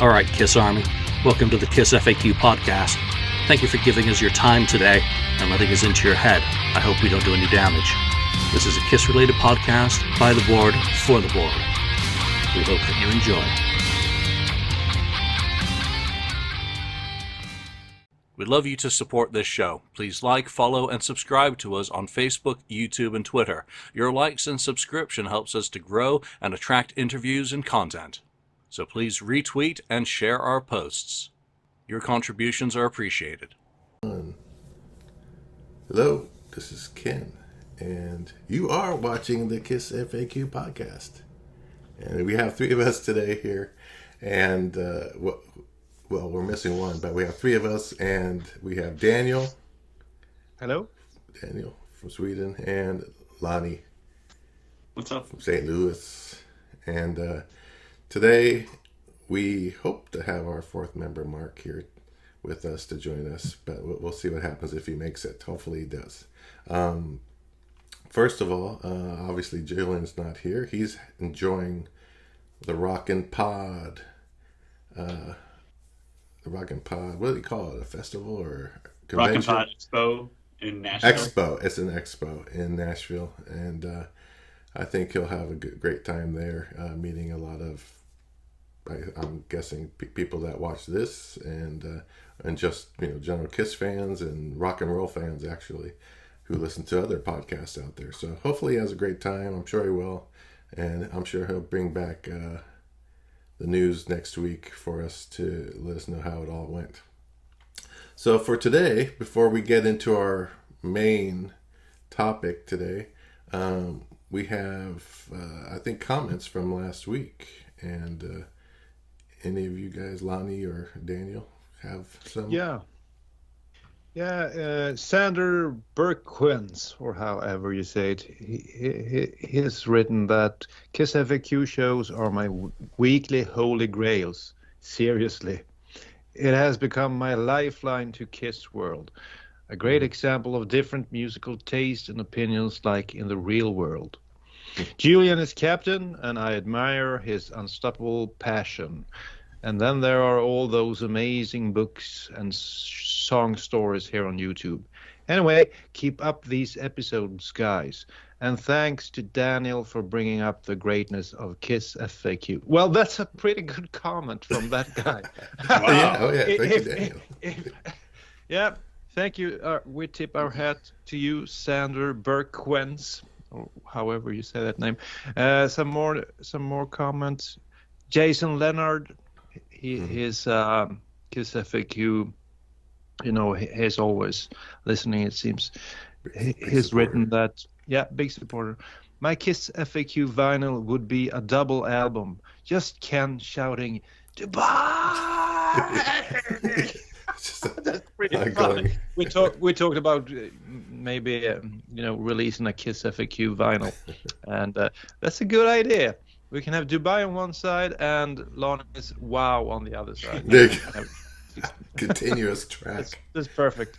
All right, Kiss Army, welcome to the KissFAQ Podcast. Thank you for giving us your time today and letting us into your head. I hope we don't do any damage. This is a Kiss-related podcast by the board, for the board. We hope that you enjoy. We'd love you to support this show. Please like, follow, and subscribe to us on Facebook, YouTube, and Twitter. Your likes and subscription helps us to grow and attract interviews and content. So please retweet and share our posts. Your contributions are appreciated. Hello, this is Ken, and you are watching the KissFAQ Podcast. And we have three of us today here, and well, we're missing one, but we have three of us, and we have Daniel. Hello. Daniel from Sweden, and Lonnie. What's up? From St. Louis. And today we hope to have our fourth member, Mark, here with us to join us, but we'll see what happens if he makes it. Hopefully he does. First of all, obviously Julian's not here. He's enjoying the Rockin' Pod. The Rockin' Pod, what do you call it? A festival or a convention? Rockin' Pod Expo in Nashville. Expo. It's an expo in Nashville, and I think he'll have a great time there, meeting a lot of, I'm guessing, people that watch this, and just general Kiss fans and rock and roll fans actually, who listen to other podcasts out there. So hopefully he has a great time. I'm sure he will, and I'm sure he'll bring back the news next week for us to let us know how it all went. So for today, before we get into our main topic today, we have, I think, comments from last week. And any of you guys, Lonnie or Daniel, have some? Yeah, Sander Berquins, or however you say it, he has written that KissFAQ shows are my weekly holy grails. Seriously. It has become my lifeline to Kiss world. A great example of different musical taste and opinions like in the real world. Julian is captain, and I admire his unstoppable passion. And then there are all those amazing books and song stories here on YouTube. Anyway, keep up these episodes, guys. And thanks to Daniel for bringing up the greatness of KissFAQ. Well, that's a pretty good comment from that guy. Wow. Thank you, Daniel. Yeah, thank you. We tip our hat to you, Sander Berquins, or however you say that name. Some more comments. Jason Leonard. His KissFAQ, he's always listening, it seems. He's written that, big supporter. My KissFAQ vinyl would be a double album. Just Ken shouting, Dubai! That's pretty funny. We talked about maybe, releasing a KissFAQ vinyl. And that's a good idea. We can have Dubai on one side and Lonnie's Wow on the other side. Continuous track. That's perfect.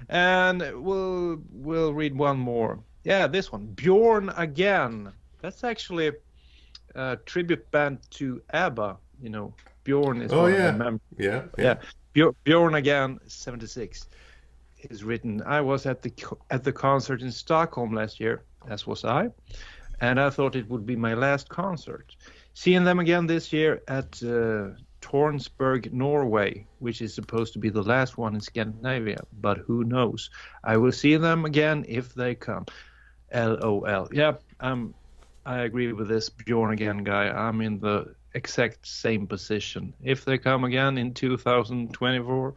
And we'll read one more. Yeah, this one. Bjorn Again. That's actually a tribute band to ABBA. Bjorn is one of the members. Yeah. Bjorn Again, 76. Is written. I was at the concert in Stockholm last year, as was I. And I thought it would be my last concert. Seeing them again this year at Tornsberg, Norway, which is supposed to be the last one in Scandinavia, but who knows? I will see them again if they come. LOL. Yeah, I agree with this Bjorn Again guy. I'm in the exact same position. If they come again in 2024,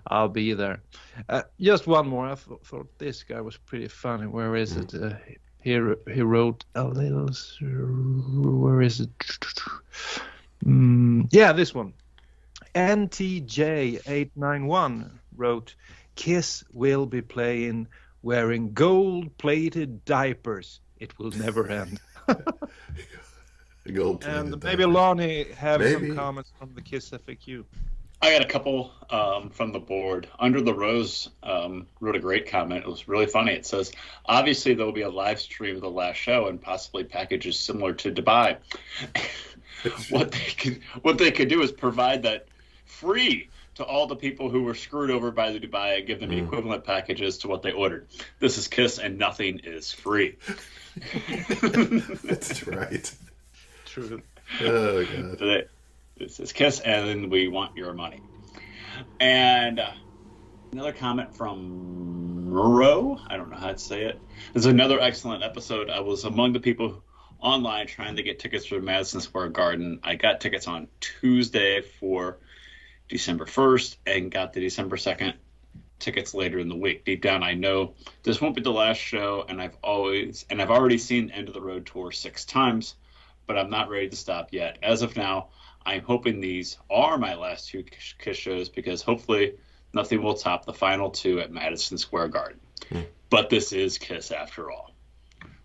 I'll be there. Just one more. I thought this guy was pretty funny. Where is it? He wrote a little. Where is it? This one. NTJ891 wrote, Kiss will be playing wearing gold-plated diapers. It will never end. And maybe Lonnie have some comments from the KissFAQ. I got a couple from the board. Under the Rose wrote a great comment. It was really funny. It says, obviously there will be a live stream of the last show and possibly packages similar to Dubai. what they could do is provide that free to all the people who were screwed over by the Dubai and give them equivalent packages to what they ordered. This is KISS, and nothing is free. That's right. True. Oh God. This is KISS, and we want your money. And another comment from Ro. I don't know how to say it. This is another excellent episode. I was among the people online trying to get tickets for Madison Square Garden. I got tickets on Tuesday for December 1st and got the December 2nd tickets later in the week. Deep down, I know this won't be the last show, and I've already seen End of the Road tour 6 times, but I'm not ready to stop yet. As of now, I'm hoping these are my last 2 KISS shows, because hopefully nothing will top the final 2 at Madison Square Garden. But this is KISS after all.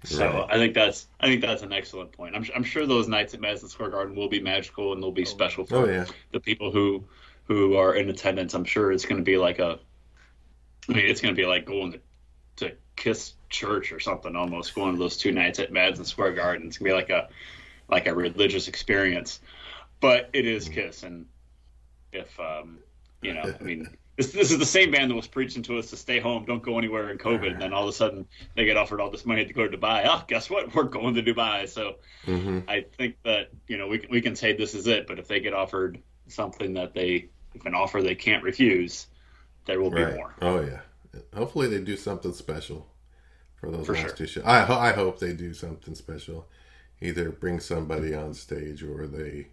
So Right. I think that's an excellent point. I'm sure those nights at Madison Square Garden will be magical, and they'll be special for the people who are in attendance. I'm sure it's going to be like it's going to be like going to KISS church or something, almost going to those 2 nights at Madison Square Garden. It's going to be like a religious experience, but it is KISS. And if, this is the same band that was preaching to us to stay home, don't go anywhere in COVID. And then all of a sudden they get offered all this money to go to Dubai. Oh, guess what? We're going to Dubai. So I think that, we can say this is it, but if they get offered something if an offer they can't refuse, there will be more. Oh yeah. Hopefully they do something special for those last sure. 2 shows. I hope they do something special. Either bring somebody on stage, or they,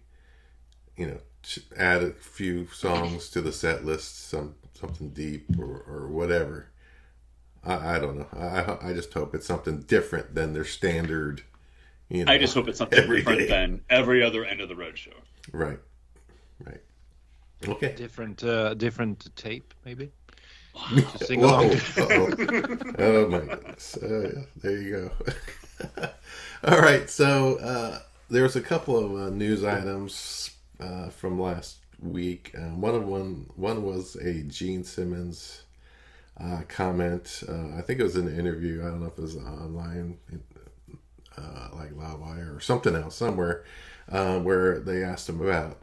add a few songs to the set list, something deep or whatever. I don't know. I just hope it's something different than their standard. I just hope it's something different than every other End of the Road show. Right. Okay. Different tape, maybe. To sing along. Oh my goodness. There you go. All right. So there's a couple of news items from last week. One was a Gene Simmons comment. I think it was in an interview. I don't know if it was online, like Livewire or something else somewhere, where they asked him about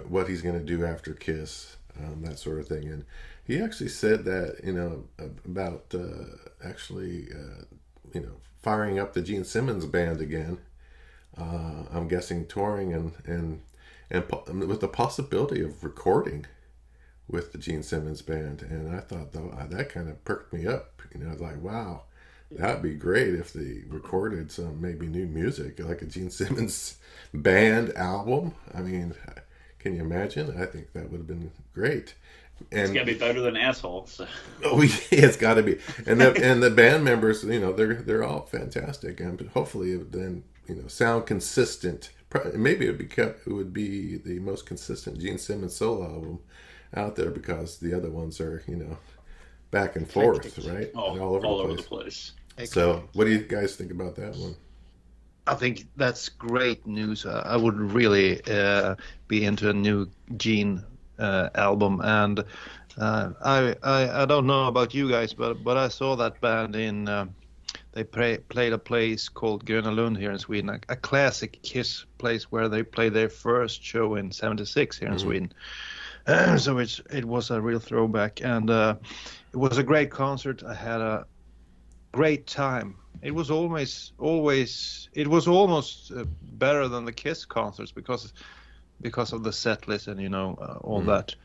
what he's going to do after KISS, that sort of thing. And he actually said that, about firing up the Gene Simmons band again. I'm guessing touring and with the possibility of recording with the Gene Simmons band. And I thought, though, that kind of perked me up. I was like, wow, that'd be great if they recorded some maybe new music, like a Gene Simmons band album. I mean, can you imagine? I think that would have been great. And it's gotta be better than Asshole. So. Oh yeah, it's got to be. And the band members, they're all fantastic, and hopefully then sound consistent. Maybe it would be the most consistent Gene Simmons solo album out there, because the other ones are back and forth, right? All over the place. So, what do you guys think about that one? I think that's great news. I would really be into a new Gene album, and I don't know about you guys, but I saw that band in they played a place called Gröna Lund here in Sweden, a classic KISS place where they played their first show in '76 here in Sweden. So it was a real throwback, and it was a great concert. I had a great time. It was almost better than the KISS concerts because of the set list and all that.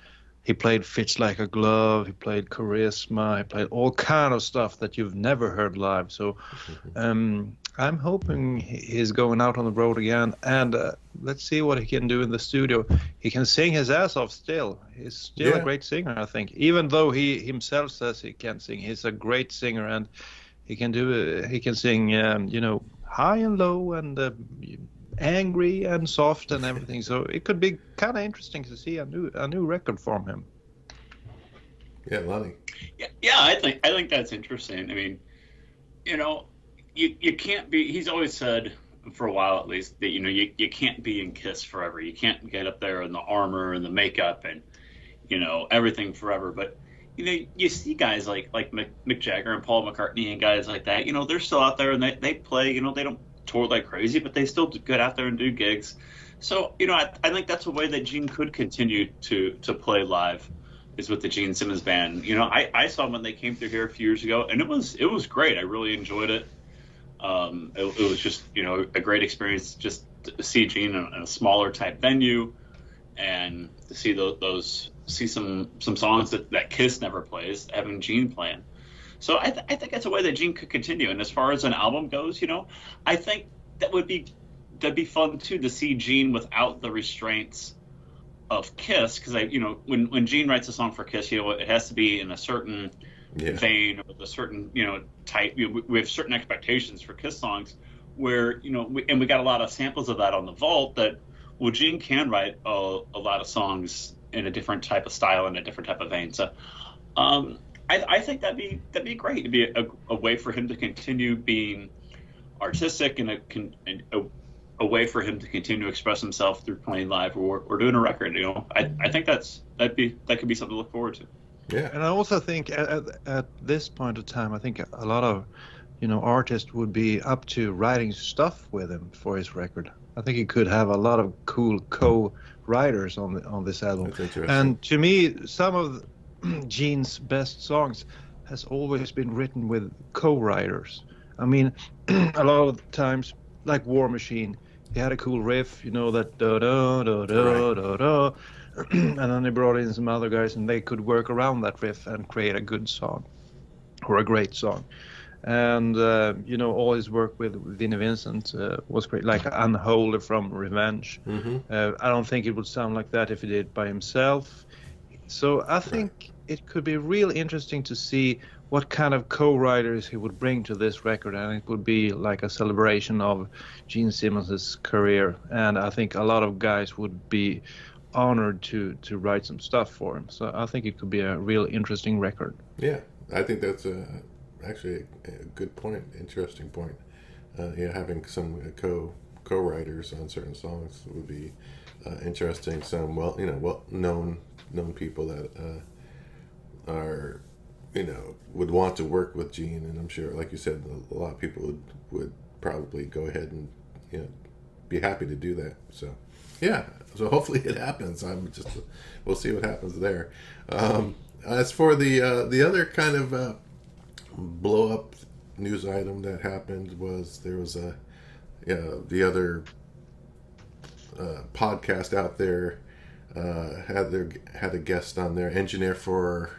He played Fits Like a Glove, he played Charisma, he played all kind of stuff that you've never heard live. So I'm hoping he's going out on the road again, and let's see what he can do in the studio. He can sing his ass off still. He's still a great singer, I think. Even though he himself says he can't sing, he's a great singer, and he can sing high and low and angry and soft and everything. So it could be kind of interesting to see a new record from him. Yeah, Lonnie. Yeah, I think that's interesting. I mean, you can't be. He's always said, for a while at least, that you can't be in KISS forever. You can't get up there in the armor and the makeup and everything forever. But you see guys like Mick Jagger and Paul McCartney and guys like that. They're still out there and they play. They don't tour like crazy, but they still get out there and do gigs. So, I think that's a way that Gene could continue to play live, is with the Gene Simmons Band. I saw them when they came through here a few years ago, and it was great. I really enjoyed it. It was just, a great experience just to see Gene in a smaller type venue, and to see see some songs that Kiss never plays, having Gene playing. So I think that's a way that Gene could continue. And as far as an album goes, I think that'd be fun too, to see Gene without the restraints of Kiss, because when Gene writes a song for Kiss, it has to be in a certain vein, or with a certain type. We have certain expectations for Kiss songs, where we got a lot of samples of that on the vault. That Gene can write a lot of songs in a different type of style, in a different type of vein. So I think that'd be great. It'd be a way for him to continue being artistic, and a way for him to continue to express himself through playing live or doing a record. I think that could be something to look forward to. Yeah. And I also think at this point of time, I think a lot of artists would be up to writing stuff with him for his record. I think he could have a lot of cool co-writers on this album. That's interesting. And to me, some of Gene's best songs has always been written with co-writers. I mean, a lot of times, like War Machine, he had a cool riff, that da da da da da da, and then they brought in some other guys, and they could work around that riff and create a good song, or a great song. And all his work with Vinnie Vincent was great, like Unholy from Revenge. Mm-hmm. I don't think it would sound like that if he did it by himself. So I think it could be real interesting to see what kind of co-writers he would bring to this record, and it would be like a celebration of Gene Simmons' career. And I think a lot of guys would be honored to write some stuff for him. So I think it could be a real interesting record. Yeah, I think that's actually a good point, interesting point. Having some co-writers on certain songs would be interesting. Some known people that are would want to work with Gene, and I'm sure, like you said, a lot of people would probably go ahead and be happy to do that. So so hopefully it happens. We'll see what happens there. As for the other kind of blow up news item that happened, was there was the other podcast out there had a guest on there, engineer for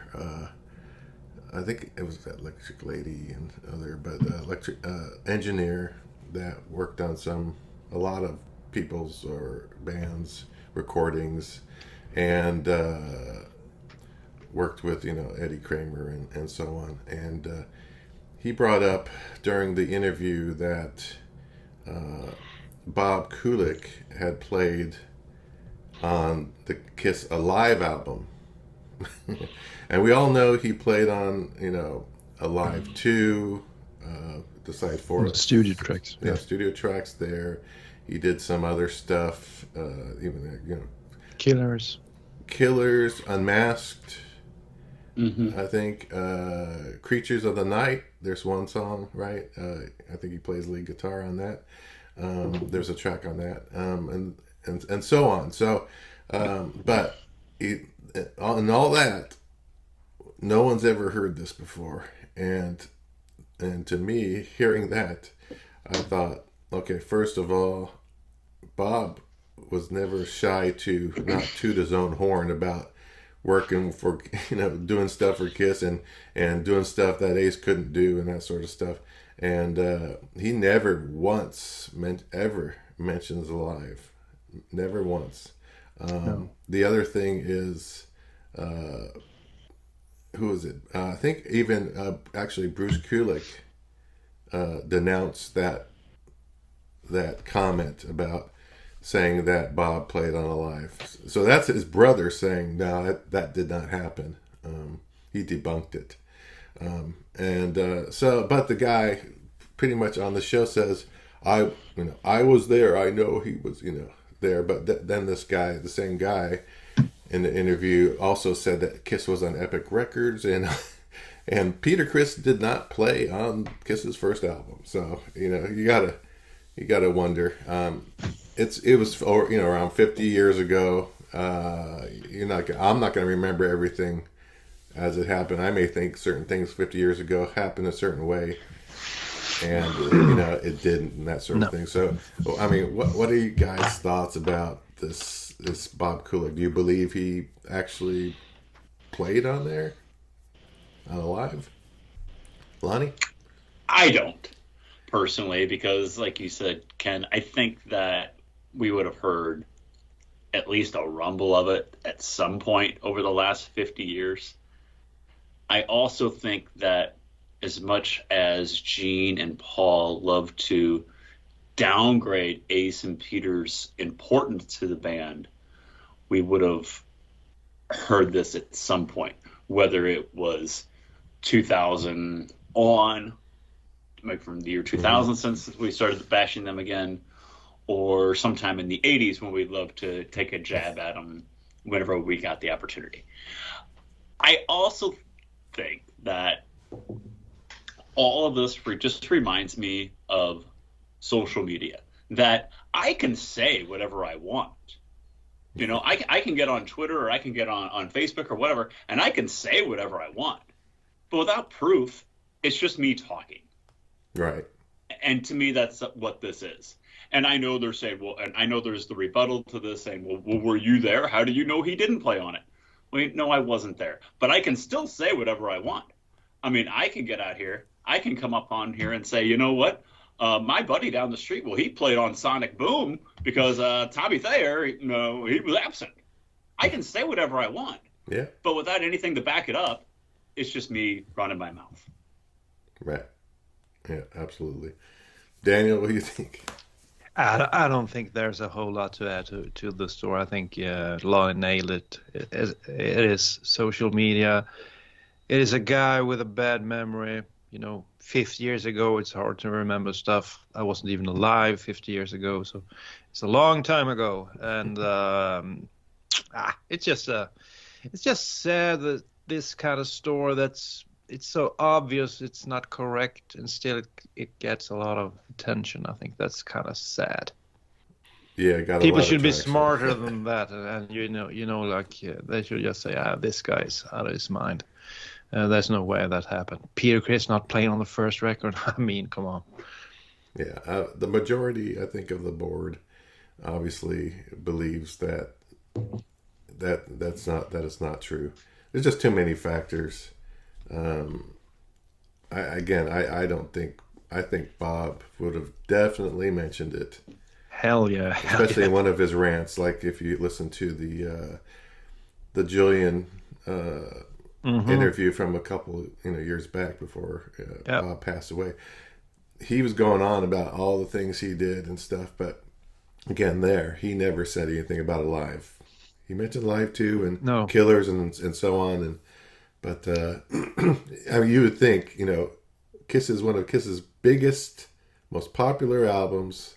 I think it was that Electric Lady and other, but electric engineer that worked on a lot of people's or bands recordings, and worked with Eddie Kramer and so on. And he brought up during the interview that Bob Kulick had played on the Kiss Alive album. And we all know he played on, Alive 2, the side 4. Studio tracks. Yeah, studio tracks there. He did some other stuff, even, Killers, Unmasked, Mm-hmm. I think, Creatures of the Night. There's one song, right? I think he plays lead guitar on that. There's a track on that, and so on. So, but in all that, no one's ever heard this before, and to me, hearing that, I thought, okay, first of all, Bob was never shy to not toot his own horn about working for, doing stuff for Kiss and doing stuff that Ace couldn't do and that sort of stuff. And he never once mentions Alive. Never once. No. The other thing is, who is it? I think even actually Bruce Kulick denounced that comment about saying that Bob played on Alive. So that's his brother saying, no, that did not happen. He debunked it. But the guy pretty much on the show says, I was there. I know he was, there. But then this guy, the same guy in the interview, also said that Kiss was on Epic Records, and Peter Criss did not play on Kiss's first album. So, you gotta wonder. it was around 50 years ago. I'm not going to remember everything as it happened. I may think certain things 50 years ago happened a certain way, and it didn't, and that sort of thing. So, I mean, what are you guys' thoughts about this Bob Kulick? Do you believe he actually played on there, live? Lonnie? I don't, personally, because like you said, Ken, I think that we would have heard at least a rumble of it at some point over the last 50 years. I also think that as much as Gene and Paul love to downgrade Ace and Peter's importance to the band, we would have heard this at some point, whether it was 2000 on, like from the year 2000 since we started bashing them again, or sometime in the 80s when we'd love to take a jab at them whenever we got the opportunity. I also think that all of this just reminds me of social media, that I can say whatever I want. I can get on Twitter or I can get on Facebook or whatever, and I can say whatever I want. But without proof, it's just me talking. Right. And to me, that's what this is. And I know they're saying, well, and I know there's the rebuttal to this saying, well, were you there? How do you know he didn't play on it? Well, no, I wasn't there. But I can still say whatever I want. I mean, I can get out here. I can come up on here and say, you know what? My buddy down the street, well, he played on Sonic Boom because Tommy Thayer, he was absent. I can say whatever I want. Yeah. But without anything to back it up, it's just me running my mouth. Right. Yeah, absolutely. Daniel, what do you think? I don't think there's a whole lot to add to the story. I think Lonnie nailed it. It is social media. It is a guy with a bad memory. 50 years ago, it's hard to remember stuff. I wasn't even alive 50 years ago, so it's a long time ago. And it's just sad that this kind of story it's so obvious it's not correct, and still it gets a lot of attention. I think that's kind of sad. Yeah, got a people lot should of be traction. smarter than that, and they should just say, this guy's out of his mind. There's no way that happened. Peter Criss not playing on the first record. I mean, come on. Yeah, the majority, I think, of the board obviously believes that is not true. There's just too many factors. I don't think. I think Bob would have definitely mentioned it. Hell yeah! Especially in one of his rants, like if you listen to the Julian interview from a couple years back before Bob passed away. He was going on about all the things he did and stuff, but again, he never said anything about Alive. He mentioned Live 2 and Killers and so on, but I mean, you would think, Kiss is one of Kiss's biggest, most popular albums.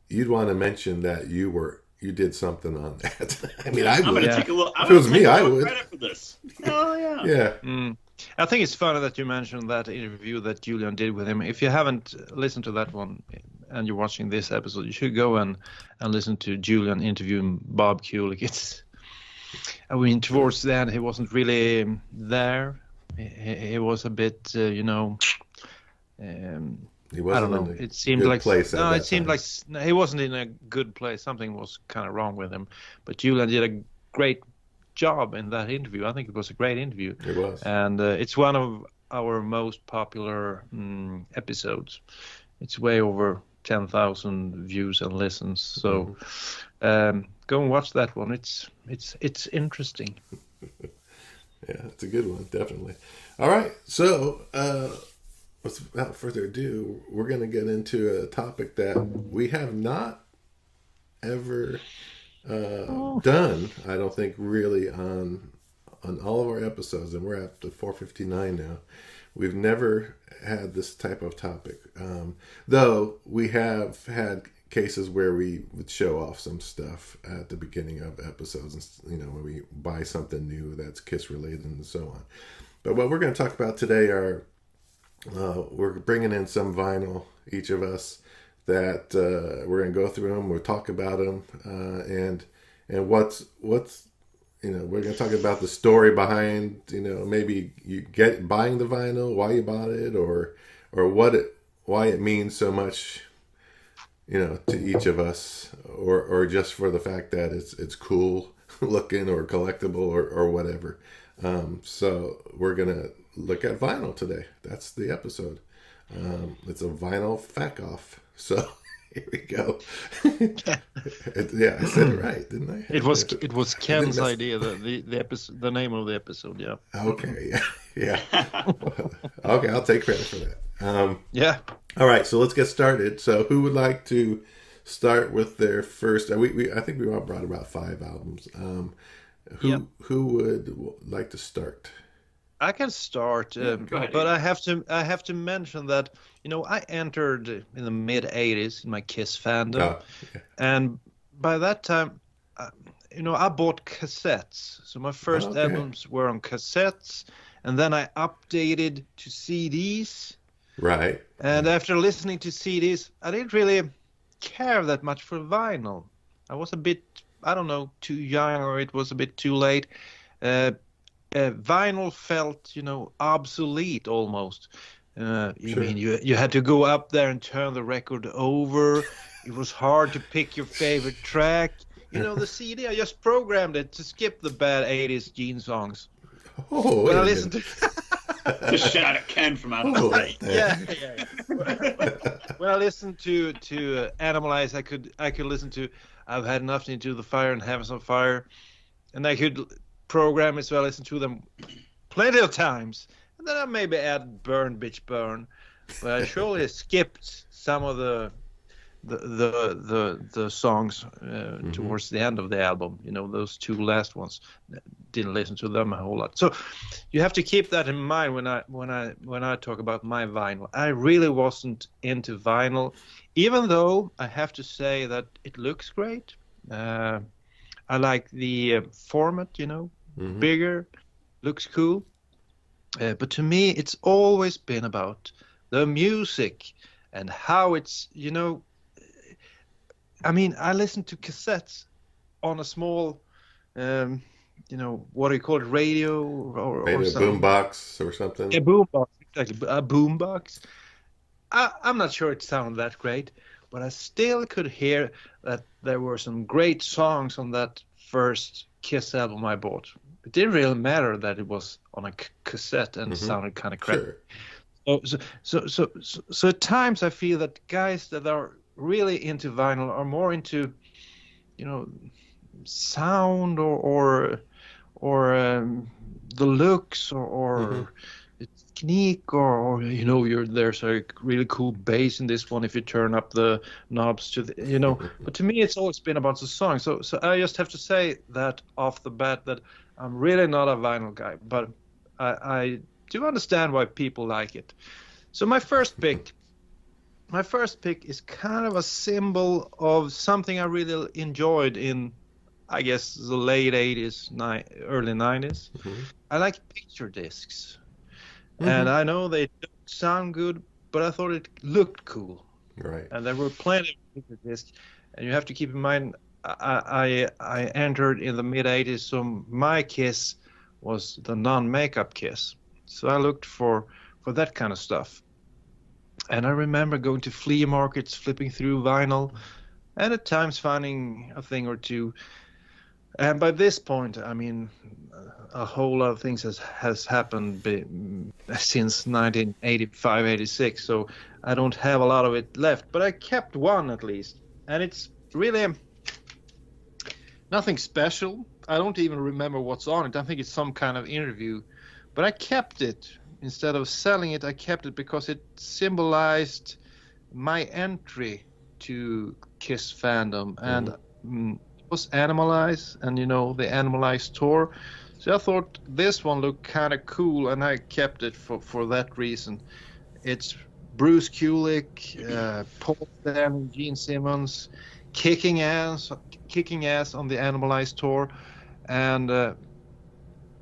You'd want to mention that you did something on that. I mean, I would. I'm going to take a little. If it was me, I would. Credit for this. Oh yeah. Yeah. I think it's funny that you mentioned that interview that Julian did with him. If you haven't listened to that one and you're watching this episode, you should go and listen to Julian interviewing Bob Kulick. Towards the end, he wasn't really there. He was a bit, he wasn't. I don't know. It seemed like it seemed like he wasn't in a good place. Something was kind of wrong with him. But Julian did a great job in that interview. I think it was a great interview. It was, and it's one of our most popular episodes. It's way over 10,000 views and listens. So go and watch that one. It's interesting. Yeah, it's a good one, definitely. All right, so without further ado, we're going to get into a topic that we have not ever done, I don't think, really on all of our episodes, and we're at the 459 now. We've never had this type of topic, though we have had cases where we would show off some stuff at the beginning of episodes, when we buy something new that's Kiss related and so on. But what we're going to talk about today are we're bringing in some vinyl, each of us, that we're going to go through them. We'll talk about them, and what's we're going to talk about the story behind, maybe you buying the vinyl, why you bought it, or why it means so much, to each of us, or just for the fact that it's cool looking or collectible or whatever. So we're going to look at vinyl today. That's the episode. It's a vinyl FAQ off. So here we go. I said it right, didn't I? It was Ken's idea. The episode, the name of the episode. Yeah. Okay. Yeah. Okay, I'll take credit for that. Yeah. All right, so let's get started. So who would like to start with their first? I think we all brought about 5 albums. Who would like to start? I can start, Go ahead, but I have to mention that I entered in the mid '80s in my Kiss fandom, and by that time, I bought cassettes. So my first albums were on cassettes, and then I updated to CDs. Right. And after listening to CDs, I didn't really care that much for vinyl. I was a bit, I don't know, too young, or it was a bit too late. Vinyl felt, obsolete almost. Sure. You had to go up there and turn the record over. It was hard to pick your favorite track. The CD, I just programmed it to skip the bad 80s Gene songs. Oh, when I listened to Just shout at Ken from out of yeah. When I listened to Animalize, I could listen to I've Had Enough Into the Fire and Heavens on Fire, and I could program it so I listened to them plenty of times, and then I maybe add Burn Bitch Burn, but I surely skipped some of the songs towards the end of the album. Those 2 last ones, didn't listen to them a whole lot. So you have to keep that in mind when I talk about my vinyl. I really wasn't into vinyl, even though I have to say that it looks great. I like the format, bigger, looks cool. But to me, it's always been about the music and how it's, I listen to cassettes on a small, what do you call it, radio or maybe a boombox or something. A boombox, exactly, a boombox. I'm not sure it sounded that great, but I still could hear that there were some great songs on that first Kiss album I bought. It didn't really matter that it was on a cassette and sounded kind of crappy. Sure. So at times I feel that guys that are really into vinyl are more into, sound or the looks or the technique or there's a really cool bass in this one if you turn up the knobs to the But to me, it's always been about the song. So I just have to say that off the bat that I'm really not a vinyl guy, but I do understand why people like it. So my first pick is kind of a symbol of something I really enjoyed in, I guess, the late 80s, early 90s. I like picture discs. And I know they don't sound good, but I thought it looked cool. Right. And there were plenty of picture discs. And you have to keep in mind, I entered in the mid-80s, so my Kiss was the non-makeup Kiss. So I looked for that kind of stuff. And I remember going to flea markets, flipping through vinyl, and at times finding a thing or two. And by this point, a whole lot of things has happened since 1985, 86. So I don't have a lot of it left, but I kept one at least. And it's really nothing special. I don't even remember what's on it. I think it's some kind of interview, but I kept it. Instead of selling it, I kept it because it symbolized my entry to Kiss fandom, and it was Animalize, and the Animalize tour. So I thought this one looked kind of cool, and I kept it for that reason. It's Bruce Kulick, Paul Stanley, Gene Simmons, kicking ass on the Animalize tour, and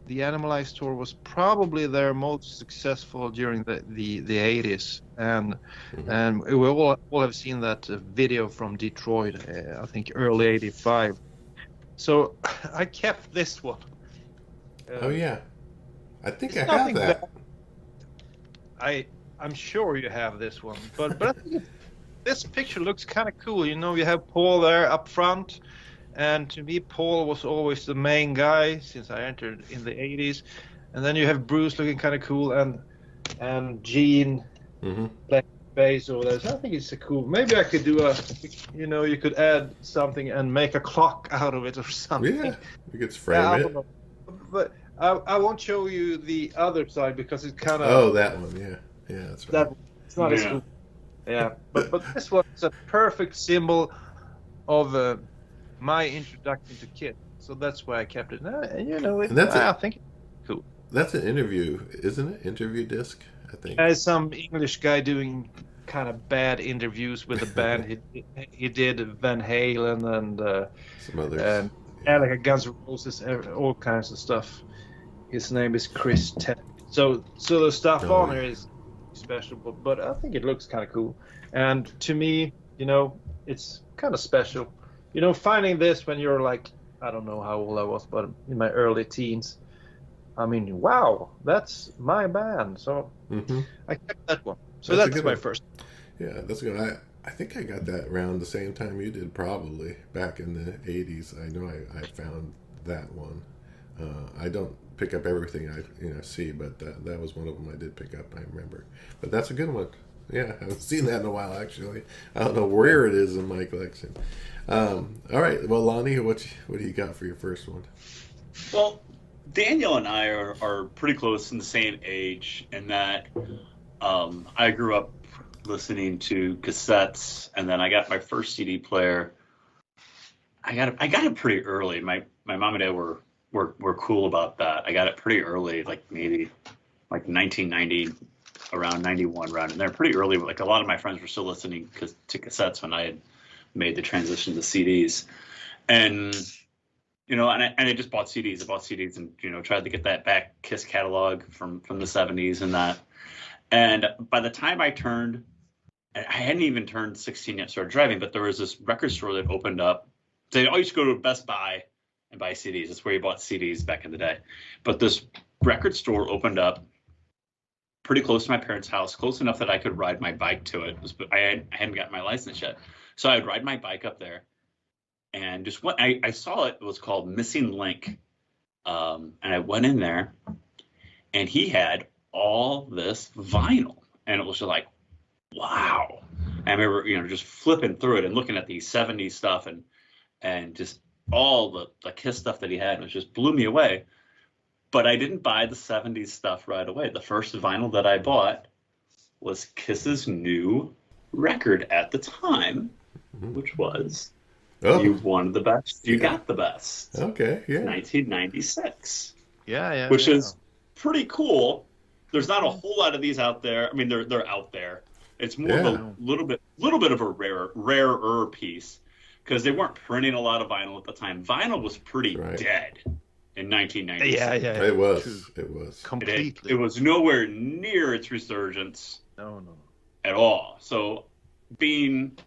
the Animalize tour was probably their most successful during the 80s. and we all have seen that video from Detroit, I think early '85. So I kept this one. Oh yeah, I think I it's have nothing that. I'm sure you have this one, but I think this picture looks kind of cool. You know, you have Paul there up front, and to me, Paul was always the main guy since I entered in the '80s. And then you have Bruce looking kind of cool, and Gene playing bass over there. So I think it's a cool. Maybe I could do you could add something and make a clock out of it or something. Yeah, you could frame it. But I won't show you the other side because it's kind of. Oh, that one, yeah, that's right. It's not as cool. Yeah, but this one is a perfect symbol of my introduction to Kiss. So that's why I kept it. I think it's cool. That's an interview, isn't it? Interview disc, I think. As some English guy doing kind of bad interviews with the band. he did Van Halen and some others. And like Guns N' Roses, all kinds of stuff. His name is Chris Ted. So the stuff on here is special, but I think it looks kind of cool. And to me, it's kind of special. Finding this when you're like, I don't know how old I was, but in my early teens. I mean, wow, that's my band. So I kept that one. So that's my first. Yeah, that's good. I think I got that around the same time you did, probably back in the '80s. I know I found that one. I don't pick up everything I see, but that was one of them I did pick up. I remember, but that's a good one. Yeah, I haven't seen that in a while actually. I don't know where it is in my collection. All right, well, Lonnie, what do you got for your first one? Well, Daniel and I are pretty close in the same age in that I grew up listening to cassettes, and then I got my first CD player. I got it pretty early. My mom and dad were cool about that. I got it pretty early, like maybe like 1990, around 91 round, and they're pretty early. Like a lot of my friends were still listening to cassettes when I had made the transition to CDs, and I just bought CDs. I bought CDs and tried to get that back Kiss catalog from the 70s and that. And by the time I hadn't even turned 16 yet, started driving, but there was this record store that opened up. They always go to Best Buy and buy CDs. That's where you bought CDs back in the day. But this record store opened up pretty close to my parents' house, close enough that I could ride my bike to it. I hadn't gotten my license yet. So I'd ride my bike up there. And just I saw it was called Missing Link. And I went in there and he had all this vinyl. And it was just like, wow. I remember, just flipping through it and looking at the 70s stuff and just all the Kiss stuff that he had, and it just blew me away. But I didn't buy the 70s stuff right away. The first vinyl that I bought was Kiss's new record at the time, which was You Won the Best, You Got the Best. Okay, yeah. 1996. Yeah. Which is pretty cool. There's not a whole lot of these out there. I mean, they're out there. It's more of a little bit of a rarer piece because they weren't printing a lot of vinyl at the time. Vinyl was pretty dead in 1996. Yeah. It was completely. It was nowhere near its resurgence. No. At all. So, being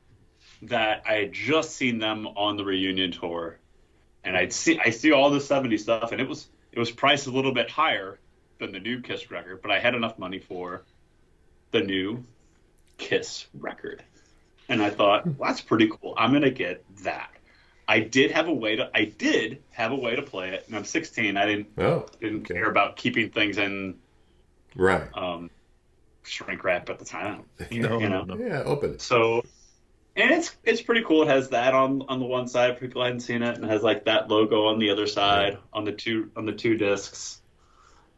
that I had just seen them on the reunion tour, and I see all the 70s stuff, and it was priced a little bit higher than the new Kiss record, but I had enough money for the new Kiss record. And I thought, well, that's pretty cool. I'm going to get that. I did have a way to play it, and I'm 16. I didn't care about keeping things in shrink wrap at the time. No. Yeah, open it. So, and it's pretty cool. It has that on the one side for people who hadn't seen it, and it has like that logo on the other side on the two discs.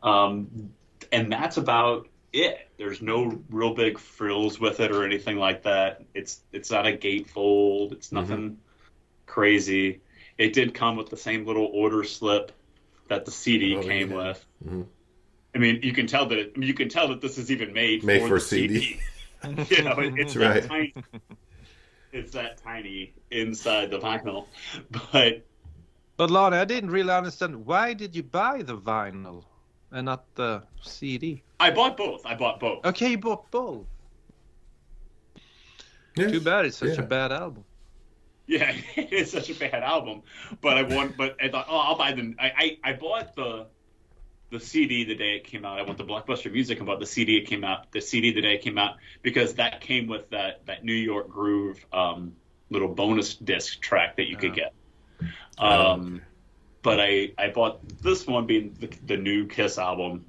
And that's about it. There's no real big frills with it or anything like that. It's not a gatefold. It's nothing crazy. It did come with the same little order slip that the CD came with. Mm-hmm. I mean, you can tell that this is even made for the CD. It's that tiny. It's that tiny inside the vinyl, But Lonnie, I didn't really understand. Why did you buy the vinyl and not the CD? I bought both. Okay, you bought both. Yes. Too bad it's such a Yeah. bad album. Yeah, it's such a bad album. But I thought, oh, I'll buy them. I bought the CD the day it came out. I went to Blockbuster Music and bought the CD it came out. The CD the day it came out because that came with that New York Groove little bonus disc track that you could get. Okay. But I bought this one being the new Kiss album.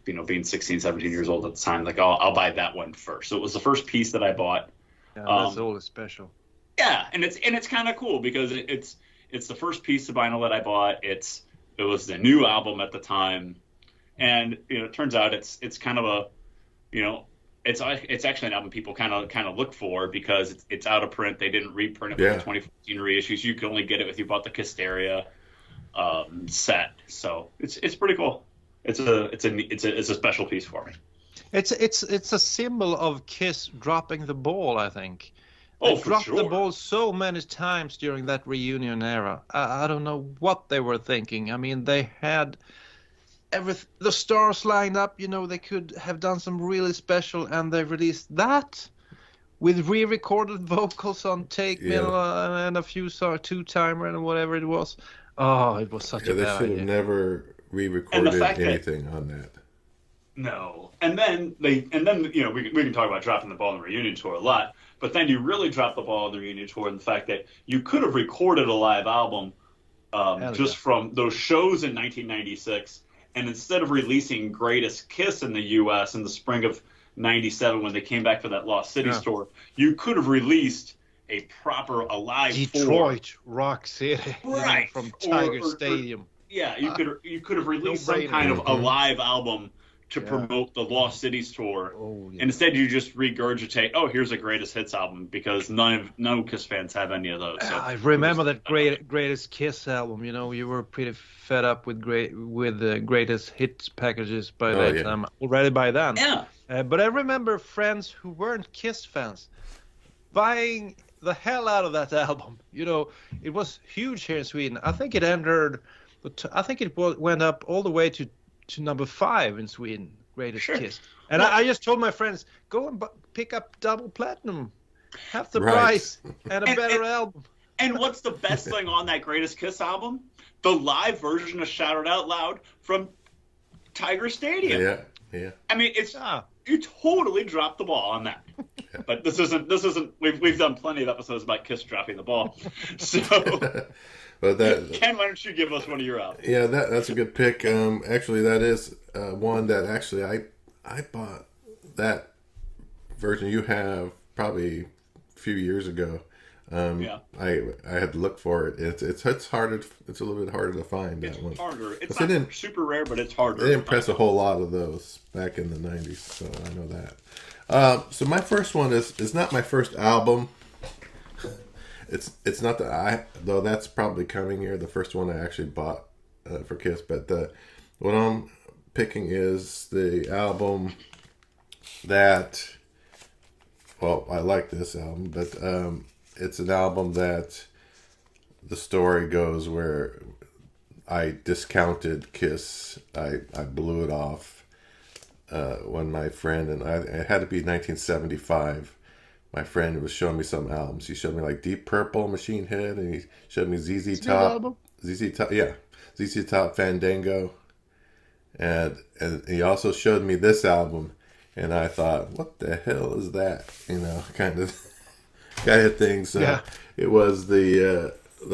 Being 16, 17 years old at the time, like I'll buy that one first. So it was the first piece that I bought. Yeah, that's always special. Yeah, and it's kind of cool because it's the first piece of vinyl that I bought. It was the new album at the time, and it turns out it's kind of a, it's actually an album people kind of look for because it's out of print. They didn't reprint it with the 2014 reissues. You can only get it if you bought the Kissteria set. So it's pretty cool. It's a special piece for me. It's a symbol of Kiss dropping the ball, I think. Oh, They for dropped sure. the ball so many times during that reunion era. I don't know what they were thinking. I mean, they had the stars lined up. They could have done some really special, and they released that with re-recorded vocals on Take Me and a few two-timer and whatever it was. Oh, it was such a They bad should have idea. never re-recorded And the fact anything on that. No, and then we can talk about dropping the ball on the reunion tour a lot, but then you really drop the ball on the reunion tour, and the fact that you could have recorded a live album just from those shows in 1996, and instead of releasing Greatest Kiss in the U.S. in the spring of '97 when they came back for that Lost Cities tour, you could have released a live Detroit Rock City, Right. from Tiger Stadium. Yeah, you could have released some No-brainer. kind of a live album to promote the Lost Cities tour. Oh, yeah. And instead, you just regurgitate, oh, here's a Greatest Hits album, because no Kiss fans have any of those. So I remember that Greatest Kiss album. You were pretty fed up with the Greatest Hits packages by that time, already by then. Yeah. But I remember friends who weren't Kiss fans buying the hell out of that album. It was huge here in Sweden. I think it went up all the way to number 5 in Sweden, Greatest Kiss. And I just told my friends, go and pick up double platinum, half the price, and a better album. And what's the best thing on that Greatest Kiss album? The live version of Shout It Out Loud from Tiger Stadium. Yeah. I mean, you totally dropped the ball on that. But this isn't. We've done plenty of episodes about Kiss dropping the ball. So, But Ken, why don't you give us one of your albums? Yeah, that's a good pick. Actually, that is one that actually I bought that version you have probably a few years ago. I had to look for it. It's harder. It's a little bit harder to find that one. It's harder. It's But not super rare, but it's harder. They didn't press a whole lot of those back in the 90s, so I know that. So my first one is not my first album. It's not though that's probably coming here. The first one I actually bought for Kiss, but what I'm picking is the album that. Well, I like this album, but it's an album that the story goes where I discounted Kiss. I blew it off when my friend and it had to be 1975. My friend was showing me some albums. He showed me like Deep Purple, Machine Head, and he showed me ZZ Top, ZZ Top, Fandango, and he also showed me this album, and I thought, what the hell is that? Kind of thing. So it was the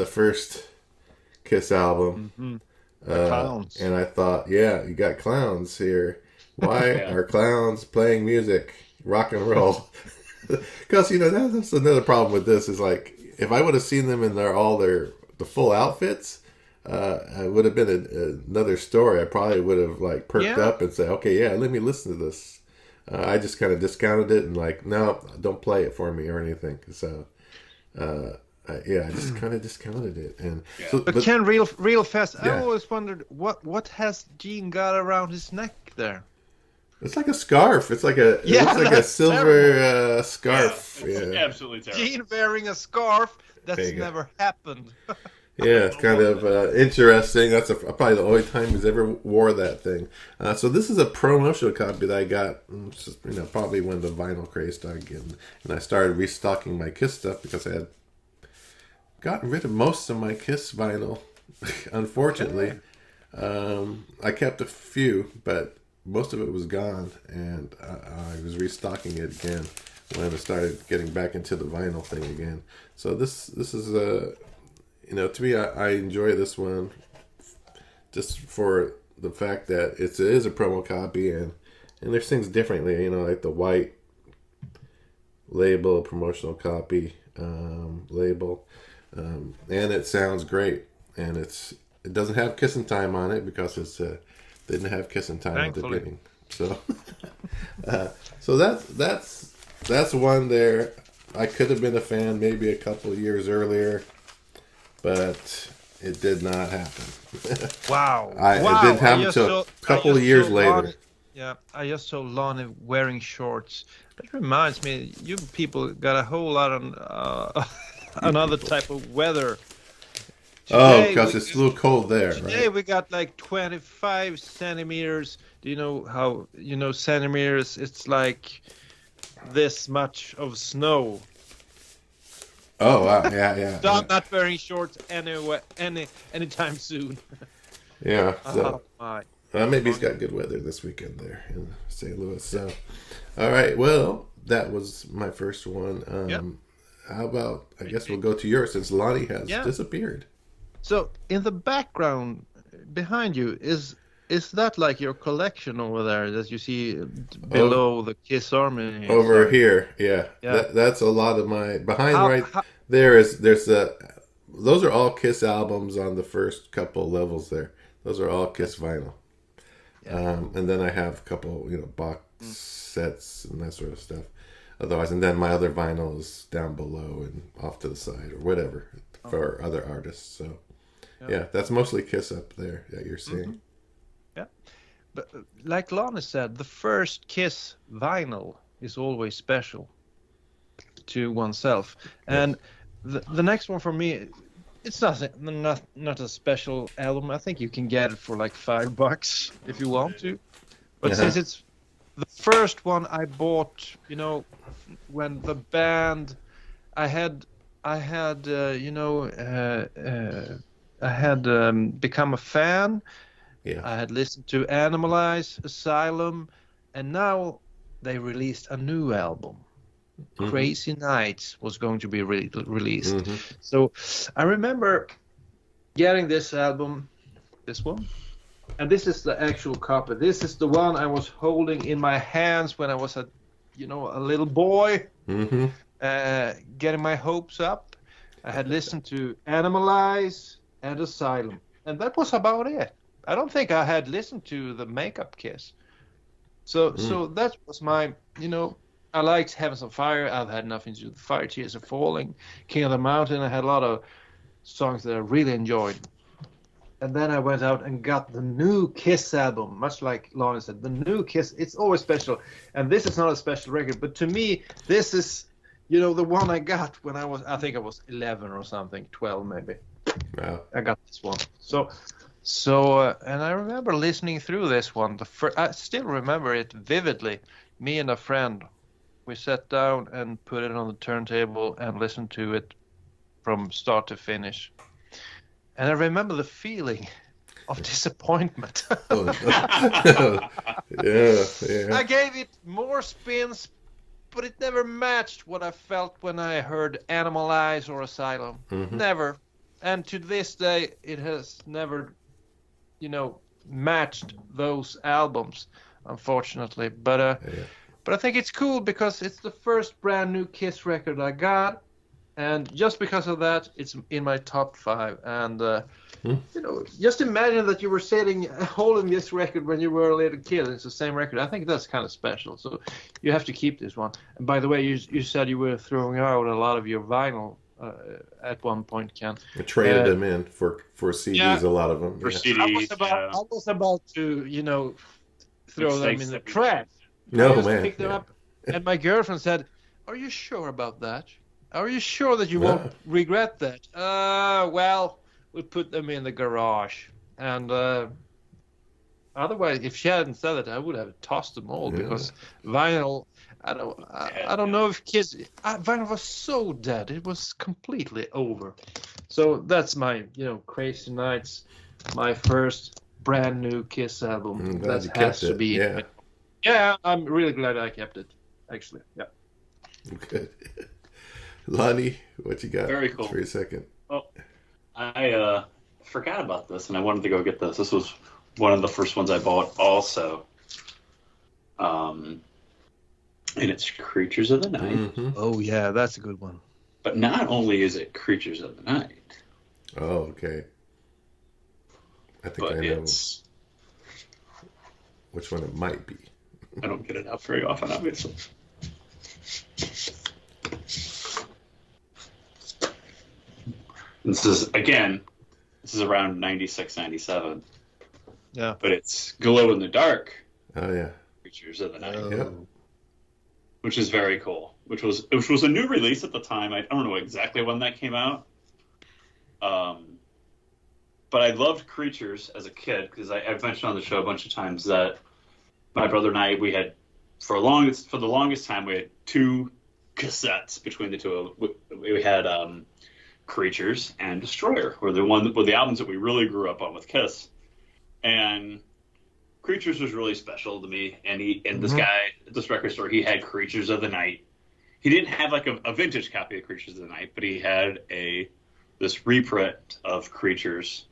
first Kiss album, Clowns. and I thought, you got clowns here. Why are clowns playing music, rock and roll? Because that's another problem with this is like if I would have seen them in the full outfits, it would have been another story. I probably would have like perked up and said, okay, let me listen to this. I just kind of discounted it and like, no, don't play it for me or anything. So I just kind of discounted it. And but Ken, real fast, I always wondered what has Gene got around his neck there. It's like a scarf. It's like it looks like a silver scarf. It's absolutely terrible. Gene wearing a scarf. That's There you go. never happened. Yeah, it's kind of interesting. That's probably the only time he's ever wore that thing. So this is a promotional copy that I got, probably when the vinyl craze started getting, and I started restocking my Kiss stuff because I had gotten rid of most of my Kiss vinyl. Unfortunately, I kept a few, but most of it was gone, and I was restocking it again when I started getting back into the vinyl thing again. So this is a to me, I enjoy this one just for the fact that it is a promo copy, and there's things differently, like the white label, promotional copy label, and it sounds great, and it doesn't have Kissin' Time on it because they didn't have Kissin' Time at the beginning. So, so that's one there. I could have been a fan maybe a couple of years earlier, but it did not happen. Wow. It didn't happen until a couple of years later. I just saw Lonnie wearing shorts. That reminds me, you people got a whole lot on another type of weather. Today, because it's a little cold there, today right? we got like 25 centimeters. Do you know how, centimeters? It's like this much of snow. Oh, wow. Yeah. So I'm not wearing shorts anytime soon. Yeah. So, my. maybe he's got good weather this weekend there in St. Louis. So, all right. Well, that was my first one. Yep. How about, I guess we'll go to yours since Lonnie has disappeared. So, in the background behind you, is that like your collection over there that you see below the Kiss Army? Over here, yeah. That's a lot of my behind there's those are all Kiss albums on the first couple levels there. Those are all Kiss vinyl. And then I have a couple, box sets and that sort of stuff. Otherwise, and then my other vinyl is down below and off to the side or whatever for other artists. So, yeah, that's mostly Kiss up there that you're seeing. Mm-hmm. Yeah, but like Lonnie said, the first Kiss vinyl is always special to oneself, and the next one for me, it's not a special album. I think you can get it for like $5 if you want to, but since it's the first one I bought, when the band, I had become a fan. Yeah. I had listened to Animalize, Asylum, and now they released a new album. Mm-hmm. Crazy Nights was going to be released. Mm-hmm. So I remember getting this album, this one, and this is the actual copy. This is the one I was holding in my hands when I was a little boy, getting my hopes up. I had listened to Animalize and Asylum, and that was about it. I don't think I had listened to the Makeup Kiss. So that was my, I liked Heavens on Fire. I've had nothing to do with Fire, Tears Are Falling, King of the Mountain. I had a lot of songs that I really enjoyed. And then I went out and got the new Kiss album, much like Lonnie said. The new Kiss, it's always special. And this is not a special record, but to me, this is, the one I got when I think I was 11 or something, 12 maybe. Wow. I got this one. So, and I remember listening through this one. I still remember it vividly. Me and a friend, we sat down and put it on the turntable and listened to it from start to finish. And I remember the feeling of disappointment. Yeah. I gave it more spins, but it never matched what I felt when I heard Animalize or Asylum. Mm-hmm. Never. And to this day, it has never, matched those albums, unfortunately. But I think it's cool because it's the first brand new Kiss record I got. And just because of that, it's in my top 5. And, just imagine that you were holding this record when you were a little kid. It's the same record. I think that's kind of special. So you have to keep this one. And by the way, you said you were throwing out a lot of your vinyl at one point, Ken. I traded them in for CDs, a lot of them. For CDs, I was about to, throw them in the trash. No, I just man. picked them up, and my girlfriend said, "Are you sure about that? Are you sure that you won't regret that?" Well, we put them in the garage, and otherwise, if she hadn't said it, I would have tossed them all because vinyl. I don't know if Kiss. Vinyl was so dead; it was completely over. So that's my, Crazy Nights, my first brand new Kiss album. That has to be. Yeah. Yeah, I'm really glad I kept it. Actually, yeah. Good. Lonnie, what you got? Very cool. For a second. Oh, I forgot about this, and I wanted to go get this. This was one of the first ones I bought, also. And it's Creatures of the Night. Mm-hmm. Oh yeah, that's a good one. But not only is it Creatures of the Night. Oh, okay. I think But I know it's. which one it might be. I don't get it out very often, obviously. This is around 96, 97. Yeah. But it's Glow in the Dark Oh yeah. Creatures of the Night, Yeah. which is very cool. Which was a new release at the time. I don't know exactly when that came out. But I loved Creatures as a kid because I've mentioned on the show a bunch of times that my brother and I, we had for the longest time we had two cassettes between the two. We had Creatures and Destroyer were the albums that we really grew up on with Kiss. And Creatures was really special to me. And this guy at this record store, he had Creatures of the Night. He didn't have like a vintage copy of Creatures of the Night, but he had this reprint of Creatures,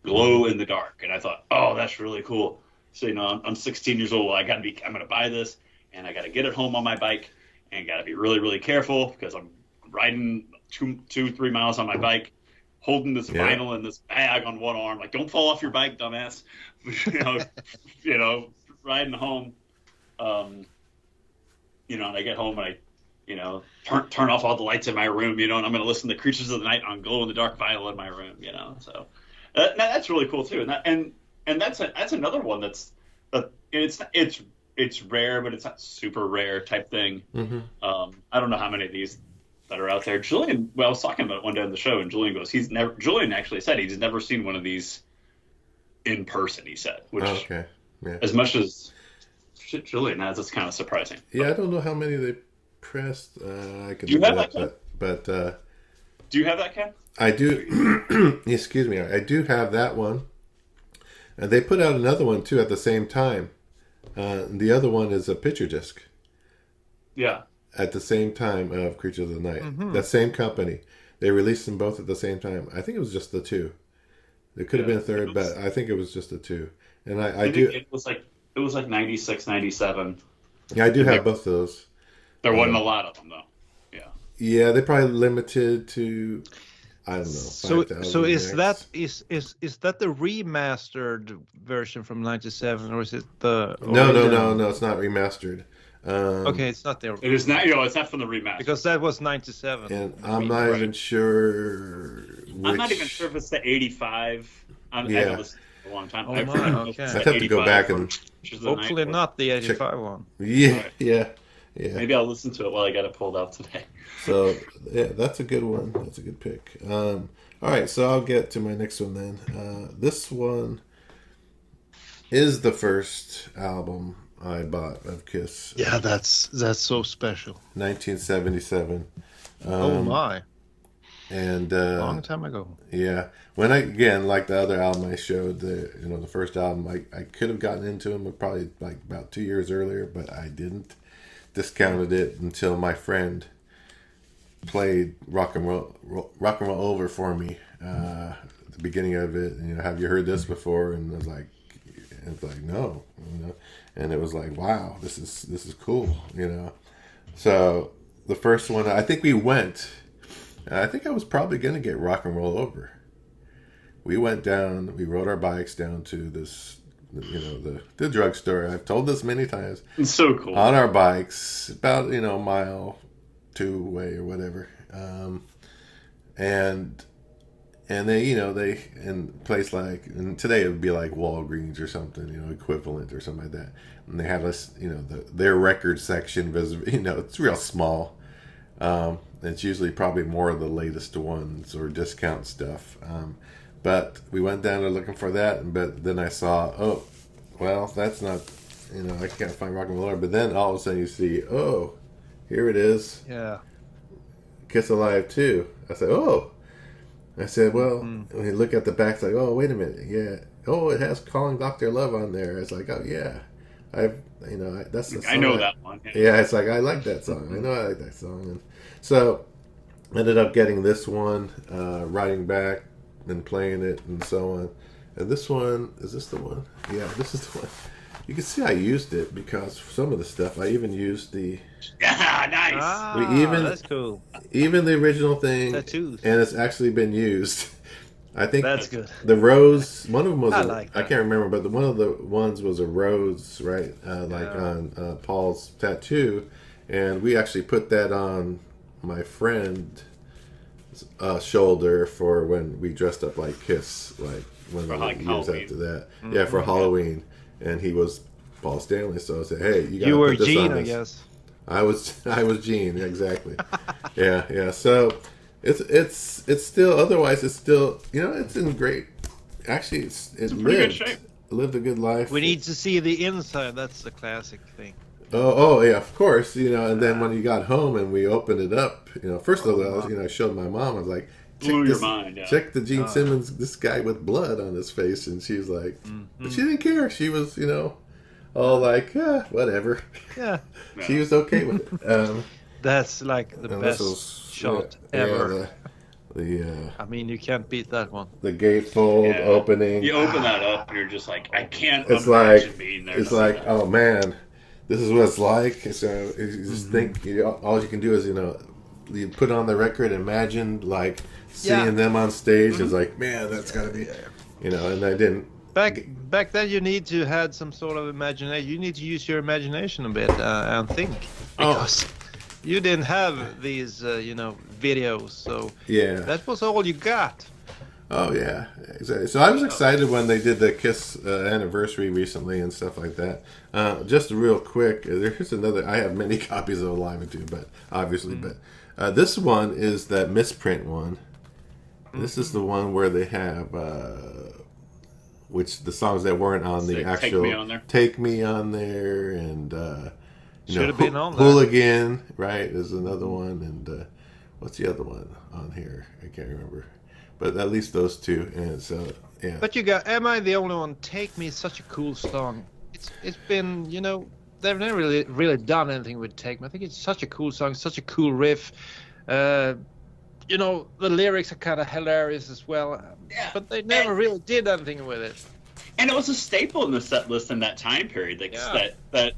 Glow in the Dark. And I thought, oh, that's really cool. So, I'm 16 years old. I'm going to buy this, and I got to get it home on my bike, and got to be really, really careful because I'm riding 2-3 miles on my bike, holding this vinyl and this bag on one arm. Like, don't fall off your bike, dumbass. Riding home. And I get home and I, turn off all the lights in my room, and I'm going to listen to Creatures of the Night on Glow in the Dark vinyl in my room, So that's really cool too. And that's another one that's it's rare, but it's not super rare type thing. Mm-hmm. I don't know how many of these that are out there. Julian, I was talking about it one day on the show, and Julian goes, Julian actually said he's never seen one of these in person. He said, which as much as Julian has, it's kind of surprising. Yeah, I don't know how many they pressed. I could do you have that, Ken? But do you have that, Ken? I do. Excuse me. I do have that one. And they put out another one too at the same time. The other one is a picture disc. Yeah. At the same time of Creatures of the Night. Mm-hmm. That same company. They released them both at the same time. I think it was just the two. There could have been a third, but I think it was just the two. And I do. It was like 96, 97. Yeah, I do have both of those. There wasn't a lot of them though. Yeah. Yeah, they probably limited to, I don't know. 5,000 So is units. that the remastered version from '97, or is it the No, it's not remastered. Okay, it's not there. It is not. It's not from the remaster. Because that was '97. And I'm not even sure. I'm not even sure if it's the 85. I haven't listened for a long time. Oh my, okay. I'd have to go back and Hopefully not the 85 one. Yeah. Maybe I'll listen to it while I got it pulled out today. So yeah, that's a good one. That's a good pick. All right, so I'll get to my next one then. This one is the first album I bought of Kiss. Yeah, that's so special. 1977. Oh my! And Long time ago. Yeah, when like the other album I showed, the first album, I could have gotten into them probably like about 2 years earlier, but I didn't. Discounted it until my friend played Rock and Roll Over for me at the beginning of it. And, have you heard this before? And I was like, no, and it was like, wow, this is cool, So the first one, I think we went. I think I was probably gonna get Rock and Roll Over. We went down. We rode our bikes down to this. The drugstore. I've told this many times. It's so cool. On our bikes, about a mile, 2 away or whatever, and they in place like, and today it would be like Walgreens or something, equivalent or something like that. And they have us, their record section. It's real small. It's usually probably more of the latest ones or discount stuff. But we went down there looking for that, but then I saw, oh, well, that's not, I can't find Rock and Roll. But then all of a sudden you see, oh, here it is. Yeah. Kiss Alive 2. I said, oh. I said, well, when you look at the back, it's like, oh, wait a minute. Yeah. Oh, it has Calling Dr. Love on there. It's like, oh, yeah. That's the song. I know that one. Yeah, it's like, I like that song. I know I like that song. And so ended up getting this one, writing back and playing it and so on. And this one, is this the one? Yeah, this is the one. You can see I used it because for some of the stuff, I even used the... Yeah, nice. That's cool. Even the original thing, Tattoos. and it's actually been used. I think That's good. The rose, one of them was, I can't remember, but one of the ones was a rose, right? On Paul's tattoo. And we actually put that on my friend's shoulder for when we dressed up like Kiss, like one of the years Halloween. after that. Yeah, for Halloween. And he was Paul Stanley, so I said, "Hey, you got to were put this Gene, on I us." guess. I was Gene, exactly. yeah. So it's still, otherwise it's still, it's in great. Actually, it pretty good shape. Lived a good life. We need to see the inside. That's the classic thing. Oh yeah, of course. And then when you got home and we opened it up, first of all, I showed my mom. I was like, Blew your mind. Yeah. check the Gene Simmons, this guy with blood on his face, and she was like, but she didn't care. She was, all like, yeah, whatever. Yeah. She was okay with it. That's like the best shot ever. I mean, you can't beat that one. The gatefold opening. You open that up, and you're just like, I can't It's imagine like, being there. it's like, oh man, this is what it's like. So you just think, all you can do is, you put on the record, imagine like seeing them on stage. It's like, man, that's got to be, and I didn't. Back then, you need to had some sort of imagination. You need to use your imagination a bit and think, because you didn't have these, videos. So that was all you got. Oh yeah, exactly. So I was excited when they did the Kiss anniversary recently and stuff like that. Just real quick, there's another. I have many copies of Alive and 2, but obviously, but this one is that misprint one. This is the one where they have, which the songs that weren't on the actual Take Me on there, and should have been on that. Hooligan, right? Is another one, and what's the other one on here? I can't remember. But at least those two, and so yeah. But am I the only one? Take Me is such a cool song. It's been, they've never really done anything with Take Me. I think it's such a cool song, such a cool riff. The lyrics are kind of hilarious as well. Yeah, but they never really did anything with it. And it was a staple in the set list in that time period. That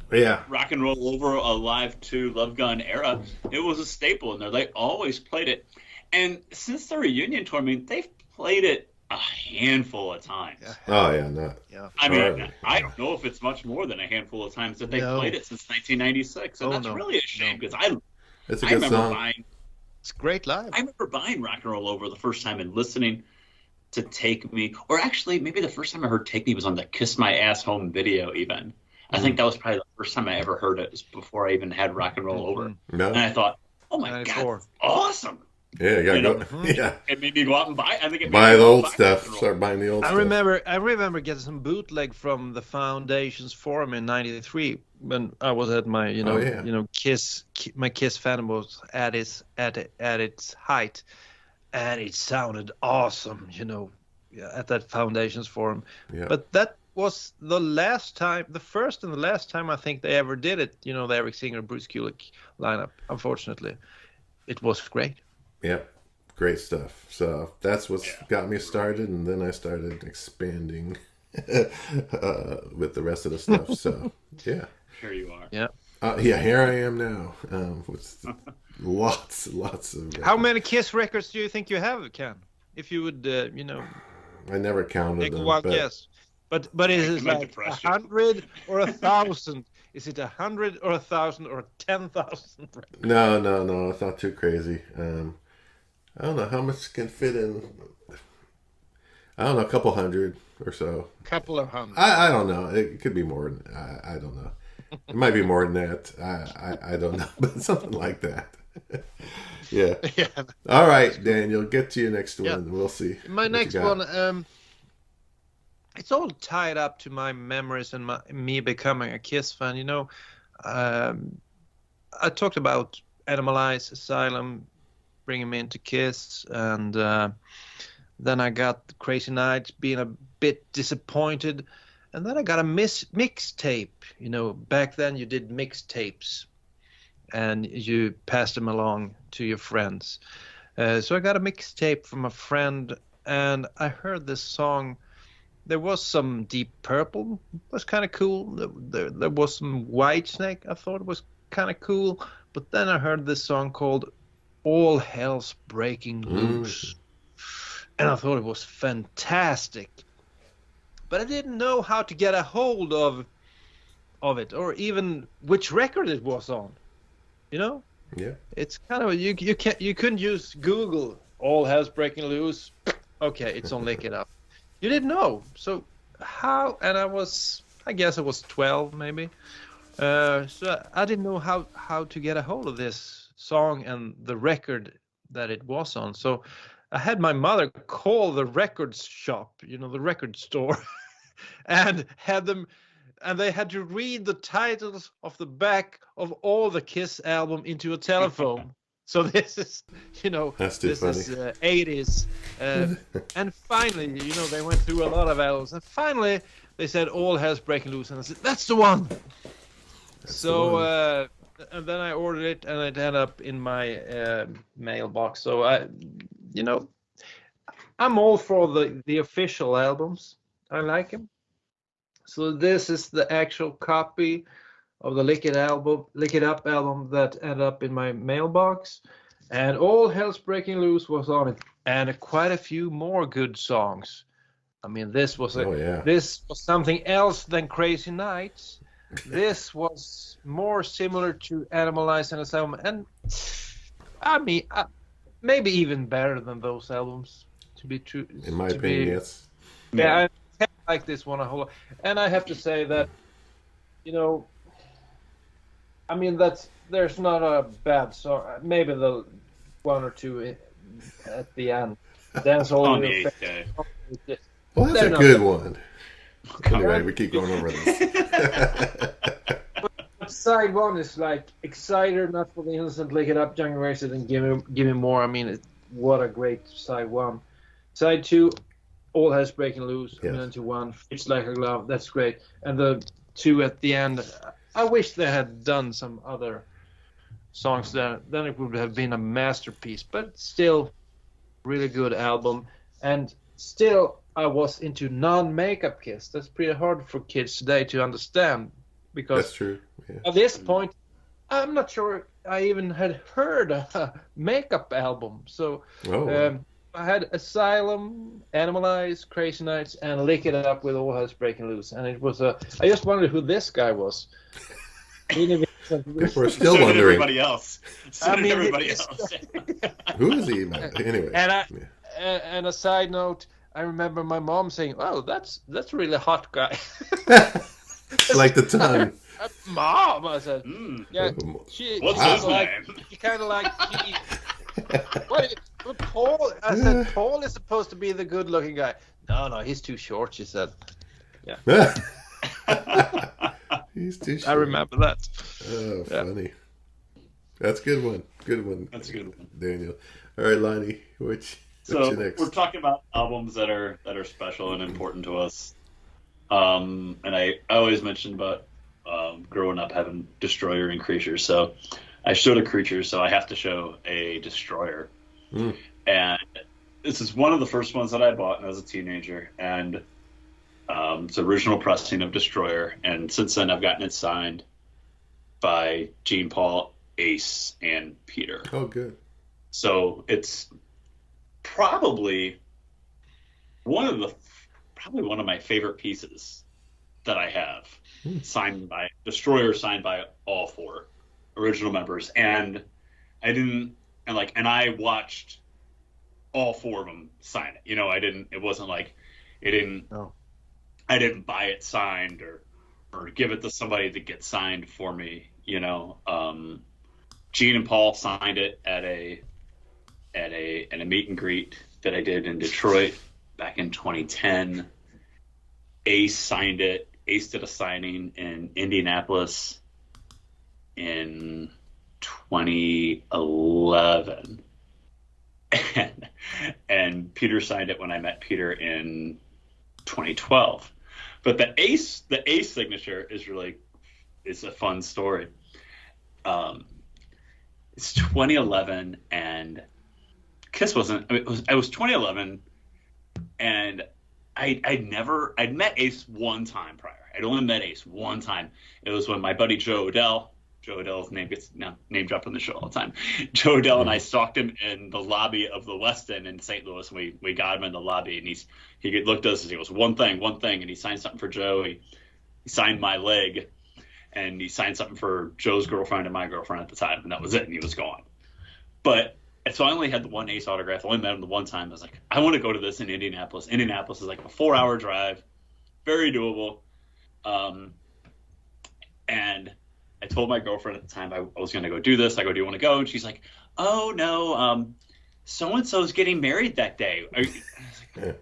Rock and Roll Over, Alive 2, Love Gun era. It was a staple in there. They always played it. And since the reunion tour, I mean, they've played it a handful of times. Oh, yeah. I mean, I don't know if it's much more than a handful of times that they've played it since 1996. And that's really a shame, because it's a good song. It's great live. I remember buying Rock and Roll Over the first time and listening to Take Me. Or actually, maybe the first time I heard Take Me was on the Kiss My Ass Home video even. I think that was probably the first time I ever heard it. It was before I even had Rock and Roll Over. No. And I thought, oh my 94. God, that's awesome. Yeah, you gotta go. Yeah. It made me go out and buy. Buy the old stuff. Start buying the old stuff. I remember getting some bootleg from the Foundation's forum in '93 when I was at my, Kiss. My Kiss fan was at its height, and it sounded awesome, at that Foundation's forum. Yeah. But that was the first and the last time I think they ever did it. The Eric Singer, Bruce Kulick lineup. Unfortunately, it was great. Yep, great stuff. So that's what's got me started, and then I started expanding with the rest of the stuff. So yeah, here you are. Yeah, here I am now with lots of records. How many Kiss records do you think you have, Ken? If you would, I never counted take them. One guess. But is it like 100 or 1,000? Is it 100 or 1,000 or 10,000? No, it's not too crazy. I don't know how much can fit in. I don't know, a couple hundred or so. Couple of hundred. I don't know. It could be more. I don't know. It might be more than that. I don't know, but something like that. Yeah. Yeah. All right, Daniel, get to your next one. Yeah. We'll see. My what you next got. one, it's all tied up to my memories and me becoming a Kiss fan. I talked about Animalize, Asylum, bringing me into Kiss, and then I got Crazy Nights, being a bit disappointed, and then I got a mixtape. Back then you did mixtapes, and you passed them along to your friends. So I got a mixtape from a friend, and I heard this song. There was some Deep Purple, was kind of cool. There was some Whitesnake, I thought was kind of cool. But then I heard this song called All Hell's Breaking Loose. And I thought it was fantastic. But I didn't know how to get a hold of it, or even which record it was on. Yeah. It's kind of you couldn't use Google All Hell's Breaking Loose. Okay, it's on Lick It Up. You didn't know. So how? And I guess I was 12 maybe. So I didn't know how to get a hold of this song and the record that it was on. So I had my mother call the record shop, the record store, and they had to read the titles of the back of all the Kiss album into a telephone. So this is, That's too this funny. is 80s. And finally, they went through a lot of albums. And finally, they said All Hell's Breaking Loose. And I said, that's the one. So, and then I ordered it, and it ended up in my mailbox. So, I'm all for the official albums. I like them. So this is the actual copy of the Lick It Up album that ended up in my mailbox, and All Hell's Breaking Loose was on it, and quite a few more good songs. I mean, this was this was something else than Crazy Nights. This was more similar to Animalize and Asylum, and I mean, maybe even better than those albums. To be true, In my opinion, yes. Yeah, I like this one a whole lot, and I have to say that, I mean, there's not a bad song. Maybe the one or two at the end. Dance all On in the your eighth face. day. Well, that's They're a not good bad. one. Anyway, we keep going over this. Side one is like Exciter, Not for the Innocent, Lick It Up, Jungle Racer, and Give Me More. I mean, what a great side one. Side two, All Hell's Breaking Loose. Yes. And then to one, It's Like a Glove. That's great. And the two at the end, I wish they had done some other songs there. Then it would have been a masterpiece. But still, really good album. And still, I was into non-makeup Kiss. That's pretty hard for kids today to understand. Because That's true. Yeah. at this point, I'm not sure I even had heard a makeup album. So I had Asylum, Animalize, Crazy Nights, and Lick It Up with All Hell's Breaking Loose. And it was I just wondered who this guy was. People are still So did wondering, everybody else. So I did mean, everybody it's- else. who is he? Anyway. And a side note, I remember my mom saying, "Oh, that's a really hot guy." Like the tongue. Mom, I said, Mm. yeah. What's she his like, name? She kind of like What Paul? I said Paul is supposed to be the good-looking guy. No, he's too short. She said. He's too short. I remember that. Oh, funny. That's a good one. Good one. That's a good one. Daniel. All right, Lonnie. What's So your next? we're talking about albums that are special and important to us. And I always mentioned about growing up having Destroyer and Creature. So I showed a Creature, so I have to show a Destroyer. Mm. And this is one of the first ones that I bought when I was a teenager. And it's the original pressing of Destroyer. And since then, I've gotten it signed by Gene, Paul, Ace, and Peter. Oh, good. So it's probably one of my favorite pieces that I have, signed by all four original members. And I watched all four of them sign it. It wasn't like I didn't buy it signed or give it to somebody to get signed for me, Gene and Paul signed it at a meet and greet that I did in Detroit back in 2010. Ace signed it. Ace did a signing in Indianapolis in 2011. And Peter signed it when I met Peter in 2012. But the Ace signature is a fun story. It's 2011 and Kiss wasn't. I mean, it was 2011, and I'd met Ace one time prior. I'd only met Ace one time. It was when my buddy Joe Odell's name gets name dropped on the show all the time. Joe Odell and I stalked him in the lobby of the Westin in St. Louis. We got him in the lobby, and he looked at us and he goes, one thing, and he signed something for Joe. He signed my leg, and he signed something for Joe's girlfriend and my girlfriend at the time, and that was it, and he was gone. But so I only had the one Ace autograph. I only met him the one time. I was like, I want to go to this in Indianapolis. Indianapolis is like a 4-hour drive, very doable. And I told my girlfriend at the time I was going to go do this. I go, do you want to go? And she's like, oh, no, so-and-so's getting married that day. I was like,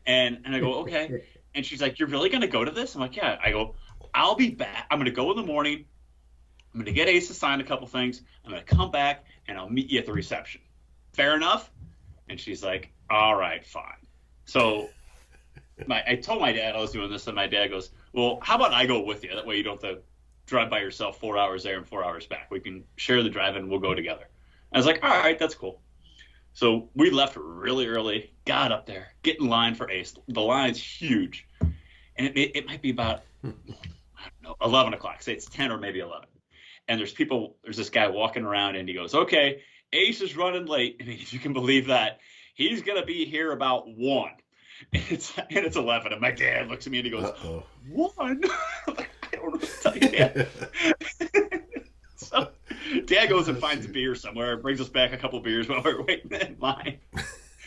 and I go, okay. And she's like, you're really going to go to this? I'm like, yeah. I go, I'll be back. I'm going to go in the morning. I'm going to get Ace to sign a couple things. I'm going to come back, and I'll meet you at the reception. Fair enough? And she's like, all right, fine. So I told my dad I was doing this, and my dad goes, well, how about I go with you? That way you don't have to drive by yourself 4 hours there and 4 hours back. We can share the drive, and we'll go together. I was like, all right, that's cool. So we left really early, got up there, get in line for Ace. The line's huge. And it might be about, I don't know, 11 o'clock. Say it's 10 or maybe 11. And there's this guy walking around, and he goes, okay, Ace is running late. I mean, if you can believe that, he's going to be here about 1. And it's 11. And my dad looks at me and he goes, 1? I'm like, I don't know what to tell you, Dad. So Dad goes and finds a beer somewhere, brings us back a couple beers while we're waiting in line.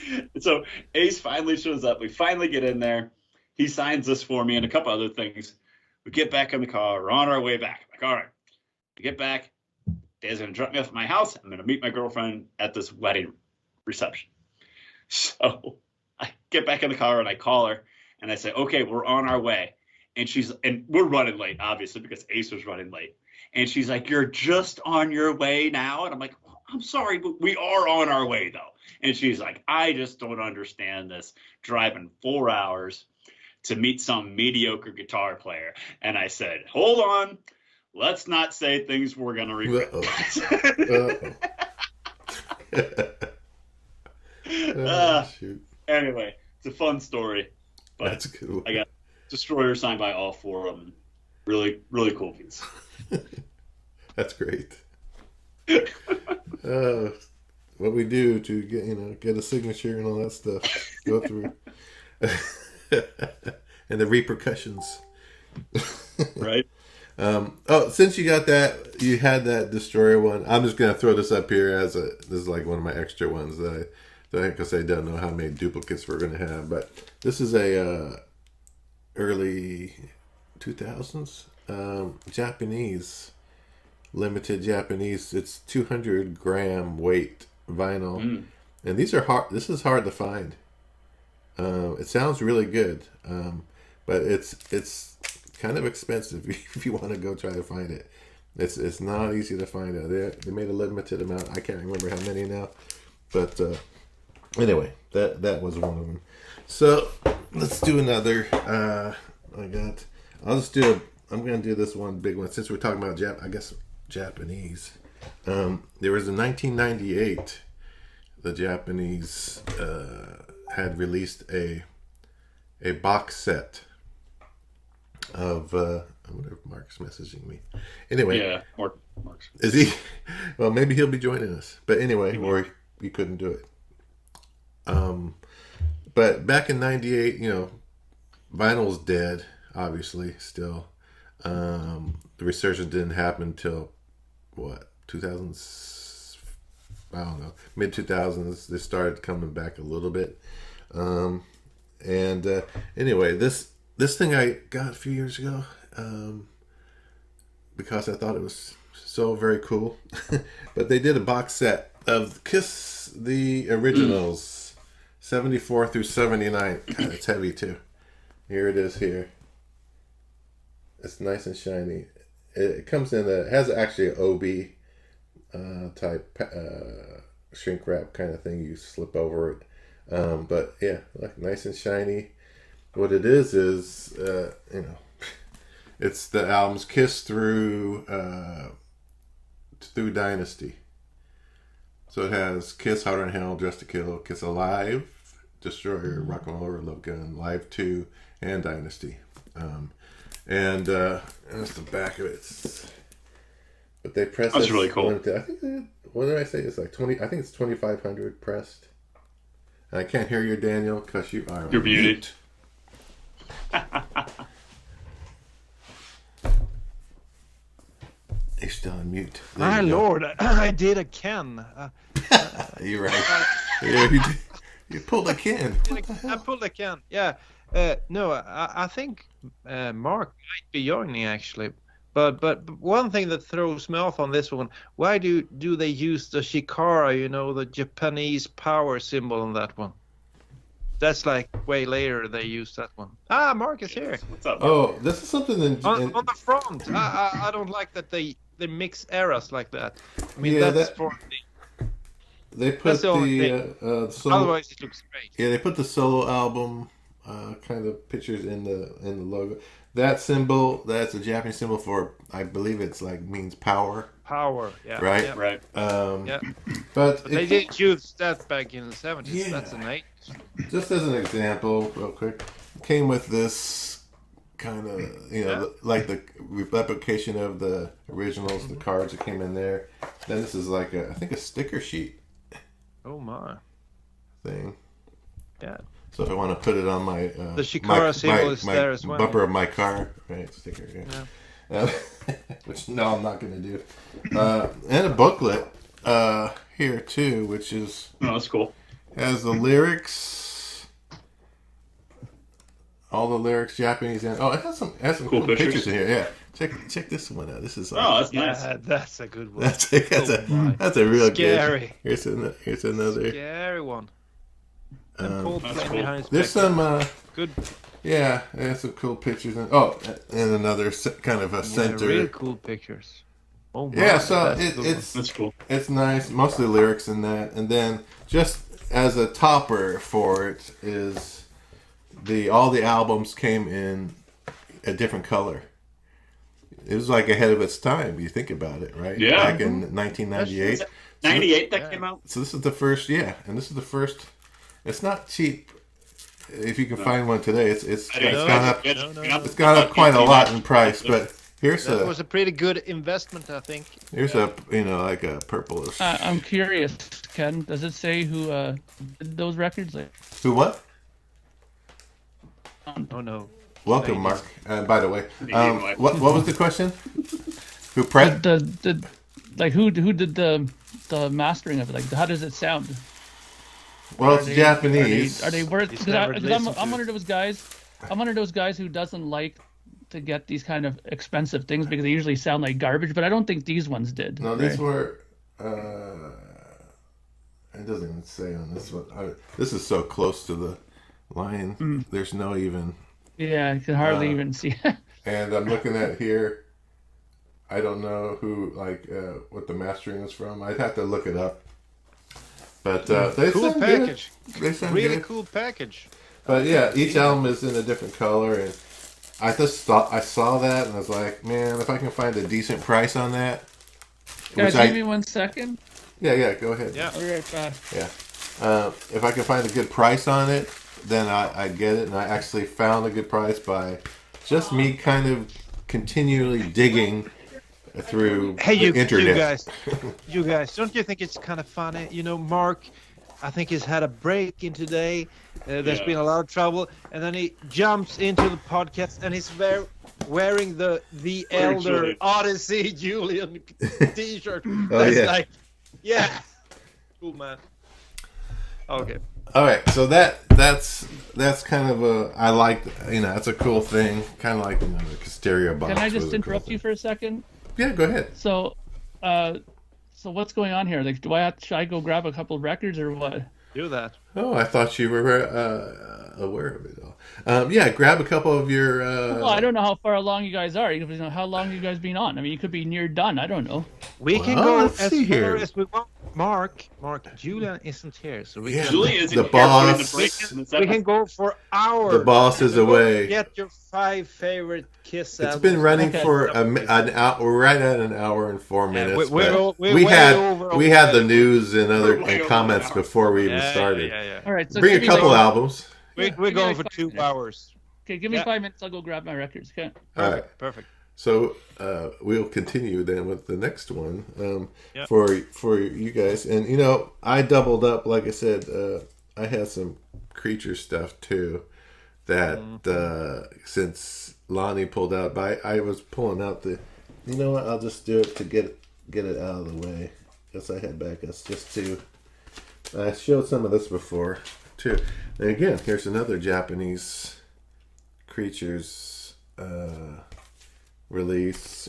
And so Ace finally shows up. We finally get in there. He signs this for me and a couple other things. We get back in the car. We're on our way back. I'm like, all right. To get back, Dad's going to drop me off at my house. I'm going to meet my girlfriend at this wedding reception. So I get back in the car and I call her and I say, okay, we're on our way. And we're running late, obviously, because Ace was running late. And she's like, you're just on your way now? And I'm like, well, I'm sorry, but we are on our way, though. And she's like, I just don't understand this, driving 4 hours to meet some mediocre guitar player. And I said, hold on. Let's not say things we're going to regret. Shoot. Anyway, it's a fun story. But that's cool. I got Destroyer signed by all 4 of them. Really, really cool piece. That's great. What we do to get a signature and all that stuff, go through, and the repercussions. Right. Since you had that Destroyer one, I'm just gonna throw this up here this is like one of my extra ones that because I don't know how many duplicates we're gonna have, but this is a early 2000s Japanese limited Japanese. It's 200 gram weight vinyl, and these are hard. This is hard to find. It sounds really good, but it's kind of expensive if you want to go try to find it. It's not easy to find out. They made a limited amount. I can't remember how many now, but anyway, that was one of them. So let's do another. I'm gonna do this one big one since we're talking about Japanese. There was in 1998, the Japanese had released a box set of I wonder if Mark's messaging me. Anyway, yeah, Mark's. Is he? Well, maybe he'll be joining us. But anyway, or he couldn't do it. But back in '98, vinyl's dead. Obviously, still. The resurgence didn't happen until what 2000s? I don't know, mid 2000s. They started coming back a little bit. Anyway, this thing I got a few years ago because I thought it was so very cool. But they did a box set of Kiss the originals, 74 through 79. God, it's heavy too. Here it is here. It's nice and shiny. It comes in it has actually an OB type shrink wrap kind of thing. You slip over it. But yeah, like nice and shiny. What it is it's the albums Kiss through Dynasty. So it has Kiss, Hotter Than Hell, Dressed to Kill, Kiss Alive, Destroyer, Rock and Roll, Love Gun, Live 2, and Dynasty. And that's the back of it. But they pressed. That's really cool. I think what did I say? It's like 20. I think it's 2,500 pressed. And I can't hear you, Daniel, because you are. You're muted. You're still on mute. My lord, I did a Ken. You're right. Yeah, you pulled a Ken. I pulled a Ken. Yeah. No, I think Mark might be joining actually. But one thing that throws me off on this one, why do they use the shikara, the Japanese power symbol on that one? That's like way later they use that one. Mark is here. What's up? Oh, this is something On the front. I don't like that they mix eras like that. I mean, Yeah, that's that- for they put that's the only the solo, otherwise it looks great. yeah, they put the solo album kind of pictures in the logo. That symbol, that's a Japanese symbol for, I believe it's like means power, Power, yeah. right? Yeah. Right. Yeah. But But they didn't use that back in the 70s. Yeah. That's an 8. just as an example, real quick, came with this kind of, like the replication of the originals, the cards that came in there. Then this is like I think a sticker sheet Oh my. thing. Yeah. So if I want to put it on my The Shikara symbol is there as well. bumper of my car, right? Sticker, yeah. Which no, I'm not going to do. And a booklet here too, which is Oh, that's cool. has the lyrics, all the lyrics, Japanese, and it has some cool pictures in here. Yeah, check this one out. This is Oh, that's nice. Yeah, that's a good one. that's my. a real Scary. good. Here's another. Scary one. And Paul That's playing cool. behind his There's back. some. Good. Yeah, there's some cool pictures. And another kind of a Yeah, center. real cool pictures. Oh my. Yeah, so that's a good it's That's cool. it's nice. Most of the lyrics in that, and then just as a topper for it is all the albums came in a different color. It was like ahead of its time. You think about it, right? Yeah. Back in 1998. 98 that Yeah. came out? So this is the first, and this is the first. It's not cheap. If you can find one today, it's I didn't gone know. up. It's It's gone up quite a lot in price, but here's That a was a pretty good investment, I think. like a purplish. I'm curious, Ken. Does it say who did those records? Like, Who what? Oh no. Welcome, Mark. By the way, Anyway. what was the question? Who pressed? the like who did the mastering of it? Like, how does it sound? Well, it's Japanese. Are they worth? He's Because never I'm listened to one of those guys. I'm one of those guys who doesn't like to get these kind of expensive things because they usually sound like garbage. But I don't think these ones did. No, these right? were. It doesn't even say on this one. This is so close to the line. There's no even. Yeah, I can hardly even see. And I'm looking at here. I don't know who what the mastering is from. I'd have to look it up. But they Cool sound package. good. They sound Really good. cool package. But yeah, each album is in a different color, and I saw that and I was like, man, if I can find a decent price on that. Guys, which give me 1 second. Yeah, go ahead. Yeah. I'll be right back. Yeah. If I can find a good price on it, then I get it. And I actually found a good price by just me kind of continually digging through Hey, the internet. you guys, don't you think it's kind of funny? Mark, I think he's had a break in today. There's Yeah. been a lot of trouble, and then he jumps into the podcast, and he's wearing the Elder Julian. Odyssey Julian T-shirt. That's yeah. like, yeah, cool man. Okay. All right, so that's kind of I like, that's a cool thing, kind of like the Hysteria box. Can I was just a cool interrupt you thing. for a second? Yeah, go ahead. So So what's going on here? Like, should I go grab a couple of records or what? Do that. Oh, I thought you were aware of it all. Yeah, grab a couple of your. Well, I don't know how far along you guys are. How long you guys been on? I mean, you could be near done. I don't know. We can Well, go let's as see far here. as we want. Mark, Julian isn't here, so we Yeah, can. Julie isn't the here putting boss. the break in the We second. can go for hours. The boss is Go away. Get your 5 favorite Kiss It's albums. been running Okay. for an hour. We're right at an hour and 4 Yeah, minutes. we're but way we had over we had the already. news and other We're way and over comments an hour. before we even Yeah, started. yeah. All right. So Bring give a me couple like, albums. We're give me going like for 5 2 minutes. hours. Okay, give me Yeah. 5 minutes. I'll go grab my records. Okay. All right. Perfect. So we'll continue then with the next one Yeah. for you guys. And I doubled up. Like I said, I had some creature stuff too. That since Lonnie pulled out, but I was pulling out the. You know what? I'll just do it to get it out of the way. Guess I had backups just to. I showed some of this before too. And again, here's another Japanese creatures. Release,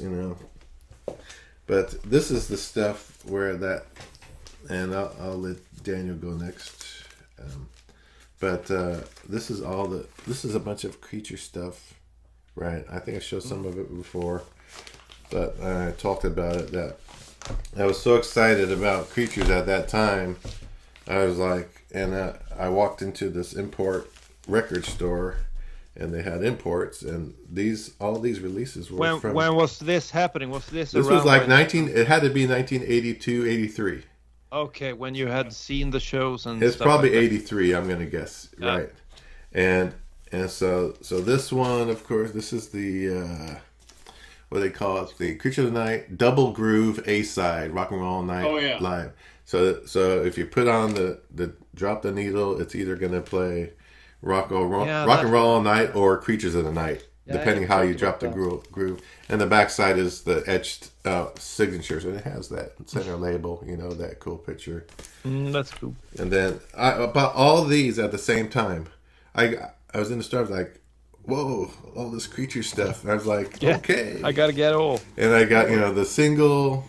but this is the stuff where that, and I'll let Daniel go next. But this is a bunch of creature stuff, right? I think I showed some of it before, but I talked about it that I was so excited about creatures at that time. I was like, and I walked into this import record store. And they had imports, and all these releases were When from. when was this happening? Was this This around was like when- 19. It had to be 1982, 83. Okay, when you had seen the shows and It's stuff probably like that. 83. I'm gonna guess, Yeah. right? And so this one, of course, this is the what do they call it? The Creature of the Night Double Groove A Side Rock and Roll Night Oh, yeah. Live. So if you put on the drop the needle, it's either gonna play Rock and Roll All Night or Creatures of the Night, Yeah, depending I how you talked drop the about groove. And the backside is the etched signatures, and it has that center label, that cool picture. That's cool. And then I bought all these at the same time. I was in the store, I was like, whoa, all this creature stuff. And I was like, Yeah, okay. I gotta get all. And I got, the single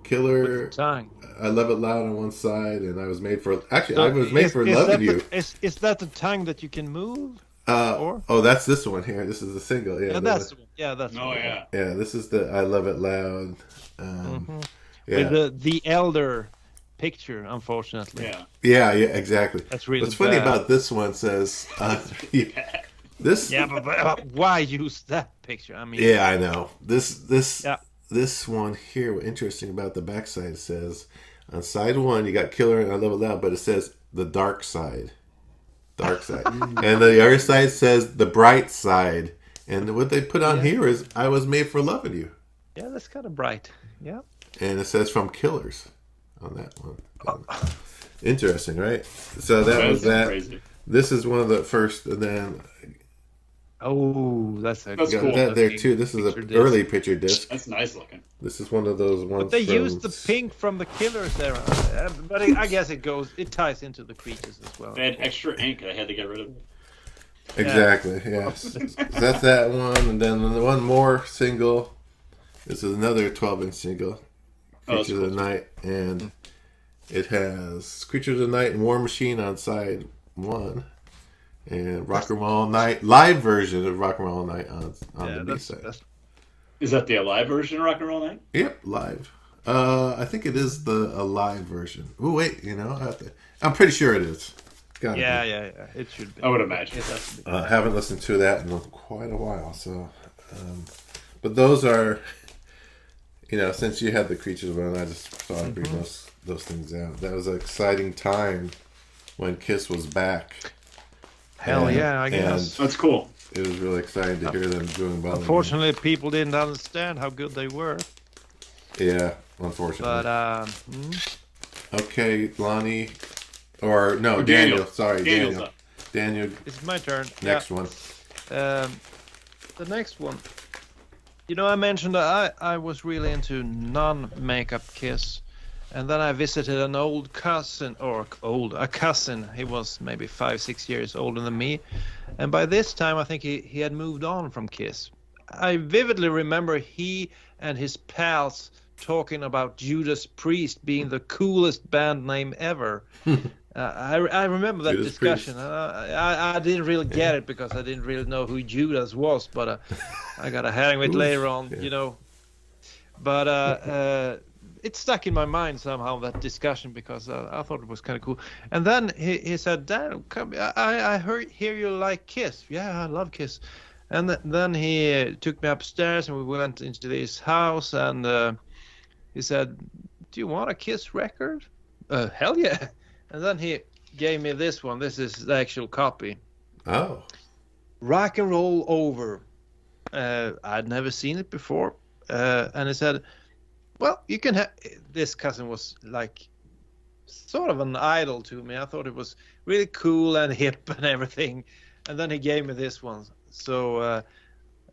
Killer, Time. I Love It Loud on one side, and I was made for, actually, I was made for loving you. Is that the tongue that you can move? Or? Oh, that's this one here. This is the single. Yeah, That's the Oh one. yeah. yeah. This is the I Love It Loud. Yeah, With the elder picture, unfortunately. Yeah. yeah, exactly. That's really What's funny bad. about this one says this. Yeah, but why use that picture? I mean, Yeah, I know. Yeah. This one here. What's interesting about the backside says on side one you got Killer and I Love It Loud, but it says the dark side. Dark side. And the other side says the bright side. And what they put on here is I was made for loving you. yeah, that's kind of bright. Yeah. And it says from Killers on that one. Interesting, right? So that was that. Crazy. This is one of the first, and then Oh, that's That's got cool. that there too. This is Picture an disc. early picture disc. That's nice looking. This is one of those ones. But they from- used the pink from the Killers there. But I guess it ties into the creatures as well. They had extra ink I had to get rid of. Exactly. Yes. So that's that one, and then the one more single. This is another 12-inch single, Oh, that's Creature of the Night, and it has Creature of the Night and War Machine on side one, and Rock and Roll All Night live version of Rock and Roll All Night on the B side. Is that the Alive version of Rock and Roll Night? Yep, live. I think it is a live version. Oh wait, I'm pretty sure it is. Gotta Yeah, be. it should be. I would imagine. It has to be. I haven't listened to that in quite a while. So, but those are, since you had the Creatures one, I just thought I'd bring those things out. That was an exciting time when Kiss was back. Hell And- yeah, I guess. That's cool. It was really exciting to hear them doing well. Unfortunately, people didn't understand how good they were. Yeah, unfortunately. But Okay, Lonnie, or no, Or Daniel. Sorry, Daniel's Daniel. up. Daniel, it's my turn. next one. The next one. I mentioned that I was really into non-makeup Kiss, and then I visited an old cousin, a cousin. He was maybe 5-6 years older than me, and by this time I think he had moved on from Kiss. I vividly remember he and his pals talking about Judas Priest being the coolest band name ever. I remember that Judas discussion. Priest. I didn't really get it because I didn't really know who Judas was, but I got a hang of it later on, Yeah. you know. But it stuck in my mind somehow, that discussion, because I thought it was kind of cool. And then he said, "Dan, come, I hear you like Kiss." Yeah, I love Kiss. And then he took me upstairs and we went into his house, and he said, "Do you want a Kiss record?" Hell yeah. And then he gave me this one. This is the actual copy. Oh, Rock and Roll Over. I'd never seen it before. And he said, well, you can have... This cousin was like sort of an idol to me. I thought it was really cool and hip and everything. And then he gave me this one. So,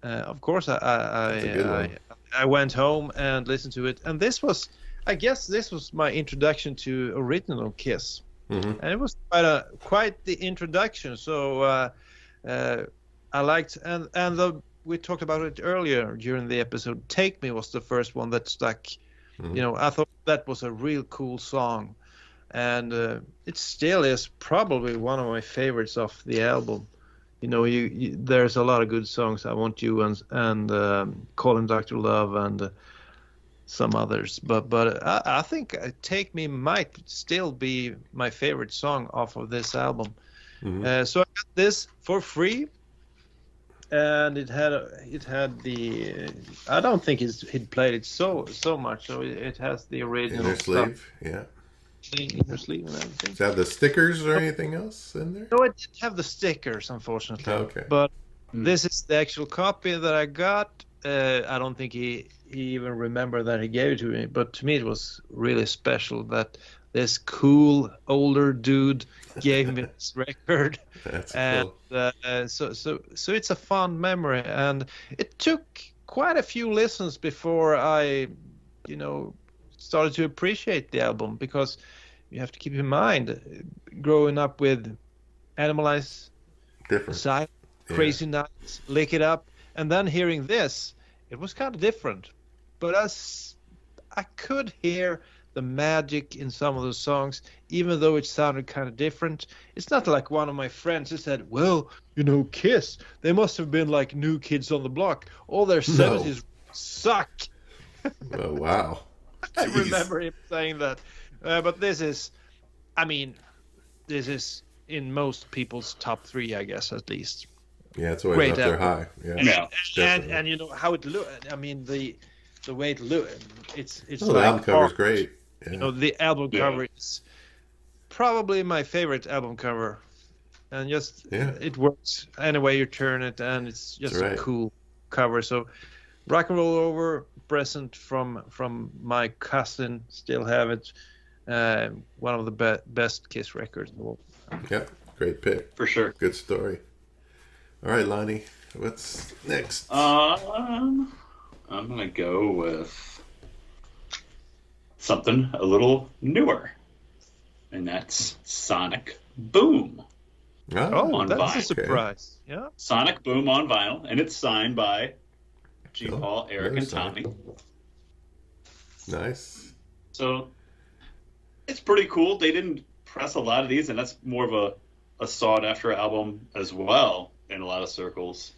of course, That's a good one. I went home and listened to it. And this was... I guess this was my introduction to original Kiss. Mm-hmm. And it was quite the introduction. So I liked... And we talked about it earlier during the episode. Take Me was the first one that stuck. Mm-hmm. You know, I thought that was a real cool song. And it still is probably one of my favorites of the album. You know, there's a lot of good songs. I Want You and Call Him Dr. Love and some others. But I think Take Me might still be my favorite song off of this album. Mm-hmm. So I got this for free. And it had the I don't think he'd played it so much, so it has the original Inner sleeve, yeah. The inner sleeve and everything. Does it have the stickers or anything else in there? No, it didn't have the stickers, unfortunately. Okay. But this is the actual copy that I got. I don't think he even remembered that he gave it to me, but to me it was really special that this cool older dude gave me this record. That's And cool. so it's a fond memory, and it took quite a few listens before I, you know, started to appreciate the album, because you have to keep in mind, growing up with Animalize, Different. Silent, Crazy Nights, Lick It Up, and then hearing this, it was kind of different. But I could hear the magic in some of the songs, even though it sounded kind of different. It's not like one of my friends who said, well, you know, Kiss, they must have been like New Kids on the Block. All their 70s suck. Oh, wow. I Jeez. remember him saying that. But this is in most people's top 3, I guess, at least. Yeah, it's always Great up there album. high. Yeah. Yeah. Definitely. And you know how it looked. I mean, the way it looked, it's Oh, the like album cover's art. great. Yeah. You know, the album Yeah. cover is probably my favorite album cover, and just it works any way you turn it, and it's just That's right. a cool cover. So, Rock and Roll Over, present from my cousin, still have it. One of the best Kiss records in the world. Yep. Great pick. For sure. Good story. All right, Lonnie. What's next? I'm gonna go with something a little newer, and that's Sonic Boom. Oh, on that's vinyl. a surprise. Yeah. Sonic Boom on vinyl, and it's signed by G. Oh, Paul, Eric, there's and Tommy. nice. So it's pretty cool. They didn't press a lot of these, and that's more of a sought-after album as well in a lot of circles.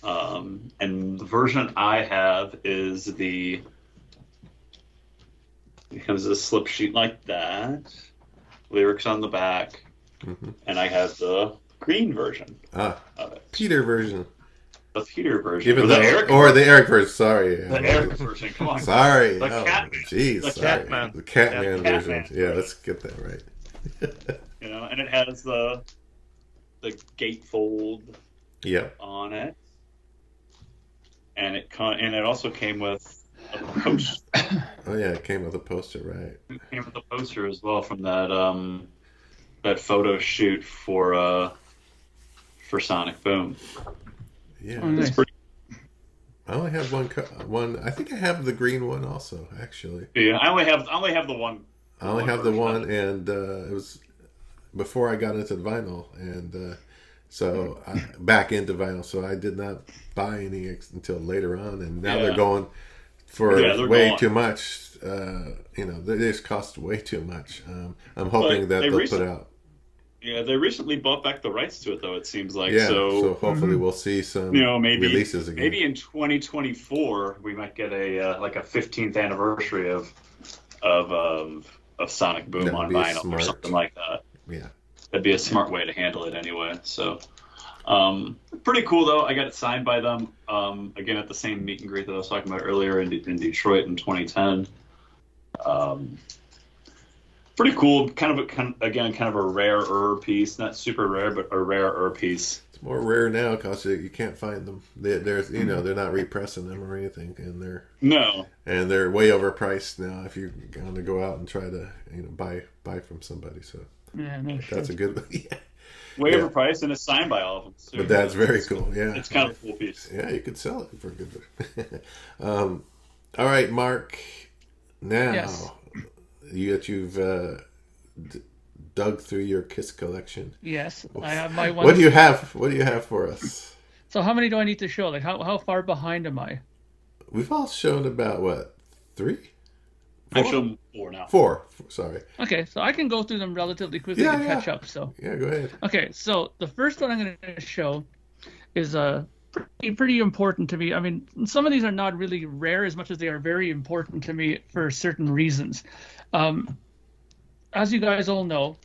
And the version I have is it comes as a slip sheet like that, lyrics on the back, Mm-hmm. and I have the green version Ah, of it. Peter version. The Peter version. Even or though, the Eric or the Eric version. Sorry. The Eric version. Come on. Sorry. The Oh, Catman. jeez. The sorry. Catman. The Catman Yeah, version. Catman Yeah, version. let's get that right. You know, and it has the gatefold Yep. on it, and it also came with a poster. Oh yeah, it came with a poster, right? It came with a poster as well from that photo shoot for Sonic Boom. Yeah. Oh, nice. I only have one. I think I have the green one also, actually. Yeah, I only have the one. I only have the version one, of it. and it was before I got into vinyl, and so back into vinyl. So I did not buy any until later on, and now Yeah. they're going for they're way gone. too much. They just cost way too much. I'm hoping But that they they'll put out. Yeah, they recently bought back the rights to it, though, it seems like. Yeah, So, so hopefully we'll see some maybe releases again. maybe in 2024 we might get a like a 15th anniversary of Sonic Boom That'd on be vinyl or smart. something like that. Yeah. That'd be a smart way to handle it anyway. So, pretty cool though. I got it signed by them again at the same meet and greet that I was talking about earlier in Detroit in 2010. Pretty cool. Kind of a rarer piece, not super rare, but a rarer piece. It's more rare now because you can't find them. There's they're not repressing them or anything, and they're way overpriced now. If you're going to go out and try to buy from somebody, so Yeah, no shit. that's a good yeah. Way Yeah. overpriced, and it's signed by all of them. too. But that's very cool. Yeah, It's kind of a cool piece. Yeah, you could sell it for good. All right, Mark. Now Yes. you've dug through your Kiss collection. Yes, I have my one. What do you have? What do you have for us? So how many do I need to show? Like how far behind am I? We've all shown about what, 3? I've shown 4 now. 4. Sorry. Okay, so I can go through them relatively quickly Yeah, to yeah. catch up. So Yeah, go ahead. okay, so the first one I'm going to show is pretty important to me. I mean, some of these are not really rare as much as they are very important to me for certain reasons. As you guys all know,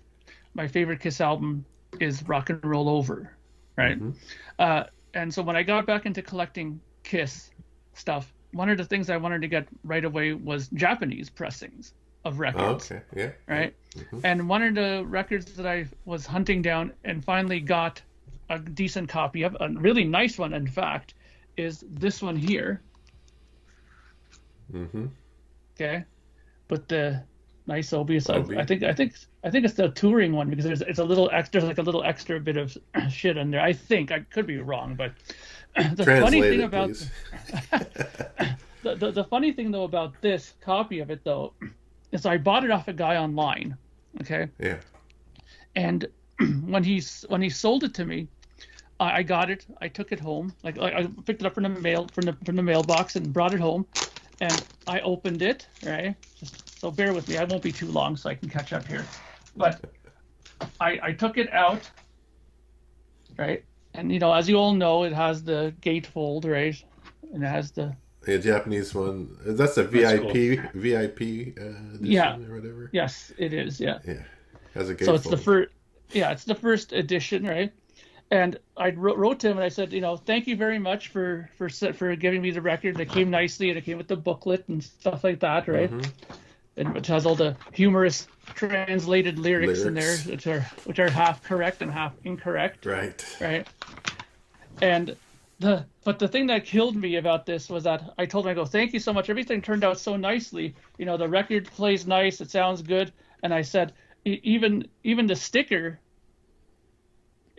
my favorite Kiss album is Rock and Roll Over, right? Mm-hmm. And so when I got back into collecting Kiss stuff, one of the things I wanted to get right away was Japanese pressings of records. Oh, okay. Yeah. Right? Mm-hmm. And one of the records that I was hunting down and finally got a decent copy of, a really nice one, in fact, is this one here. Mm-hmm. Okay, with the nice Obi. So Obi. I think it's the touring one because there's a little extra bit of shit in there. I think I could be wrong, but the funny thing about please. the funny thing though about this copy of it though is I bought it off a guy online. Okay. Yeah. And when he sold it to me, I got it. I took it home. Like I picked it up from the mailbox and brought it home, and I opened it. Right. So bear with me. I won't be too long, so I can catch up here. But I took it out. Right. And as you all know, it has the gatefold, right? And it has the Japanese one. That's a VIP edition or whatever. Yes, it is. Yeah. Yeah. Has a gatefold. So it's the first. Yeah, it's the first edition, right? And I wrote to him and I said, thank you very much for giving me the record. It came nicely and it came with the booklet and stuff like that, right? Mm-hmm. And which has all the humorous translated lyrics in there, which are half correct and half incorrect. Right. And but the thing that killed me about this was that I told him, I go, thank you so much. Everything turned out so nicely. The record plays nice. It sounds good. And I said, even the sticker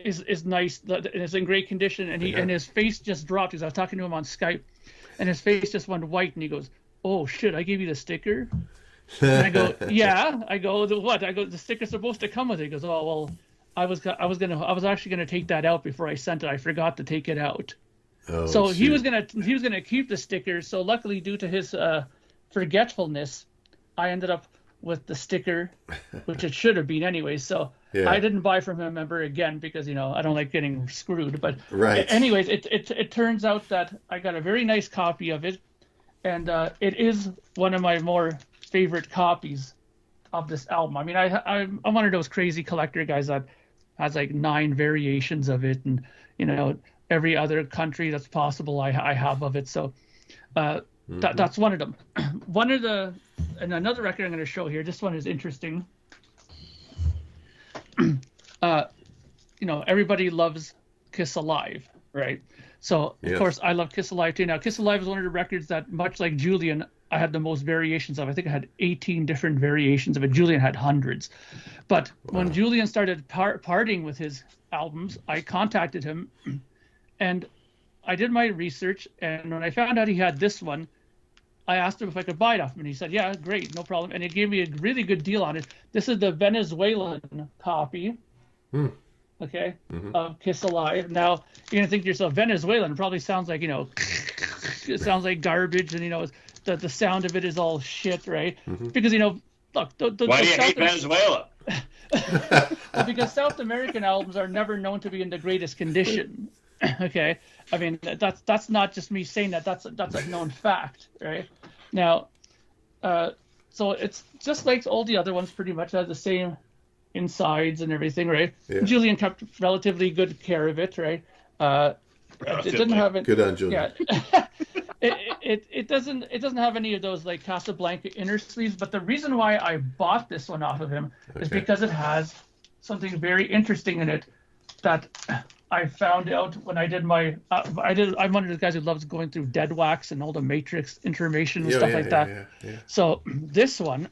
is nice. It's in great condition. And and his face just dropped because I was talking to him on Skype, and his face just went white. And he goes, "Oh shit! I gave you the sticker." And I go, "Yeah." I go, "What?" I go, "The sticker's supposed to come with it." He goes, "Oh well, I was actually gonna take that out before I sent it. I forgot to take it out." Oh, so shoot. he was gonna keep the sticker. So luckily, due to his forgetfulness, I ended up with the sticker, which it should have been anyway. So Yeah. I didn't buy from him ever again because I don't like getting screwed. But Right. anyways, it turns out that I got a very nice copy of it, and it is one of my more favorite copies of this album. I mean, I'm one of those crazy collector guys that has like 9 variations of it, and every other country that's possible I have of it. So that's one of them. And another record I'm going to show here. This one is interesting. Everybody loves Kiss Alive, right? So of course I love Kiss Alive too. Now Kiss Alive is one of the records that, much like Julian, I had the most variations of. I think I had 18 different variations of it. Julian had hundreds. But when Julian started parting with his albums, I contacted him and I did my research, and when I found out he had this one, I asked him if I could buy it off him, and he said, yeah, great, no problem. And he gave me a really good deal on it. This is the Venezuelan copy, okay, of Kiss Alive. Now, you're going to think to yourself, Venezuelan probably sounds like, it sounds like garbage, and, the sound of it is all shit, right? Mm-hmm. Because look, why do you hate Venezuela? Because South American albums are never known to be in the greatest condition. Okay, I mean that's not just me saying that. That's a known fact, right? Now, so it's just like all the other ones, pretty much has the same insides and everything, right? Yeah. Julian kept relatively good care of it, right? It didn't have it. Good on Julian. Yeah. It doesn't have any of those like Casablanca inner sleeves, but the reason why I bought this one off of him is because it has something very interesting in it that I found out when I did my I'm one of the guys who loves going through dead wax and all the matrix information and stuff like that. Yeah. So this one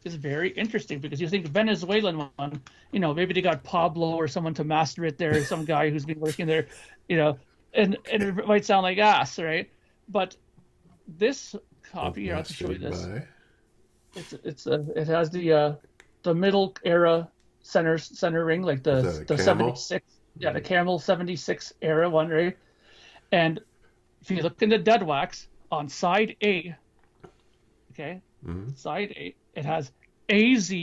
is very interesting because you think Venezuelan one, maybe they got Pablo or someone to master it there, some guy who's been working there, and it might sound like ass, right? But this copy here, I'll have to show you this. It has the middle era center ring, like the 76, the Camel 76 era one, right? And if you look in the dead wax on side A, okay, side A, it has AZ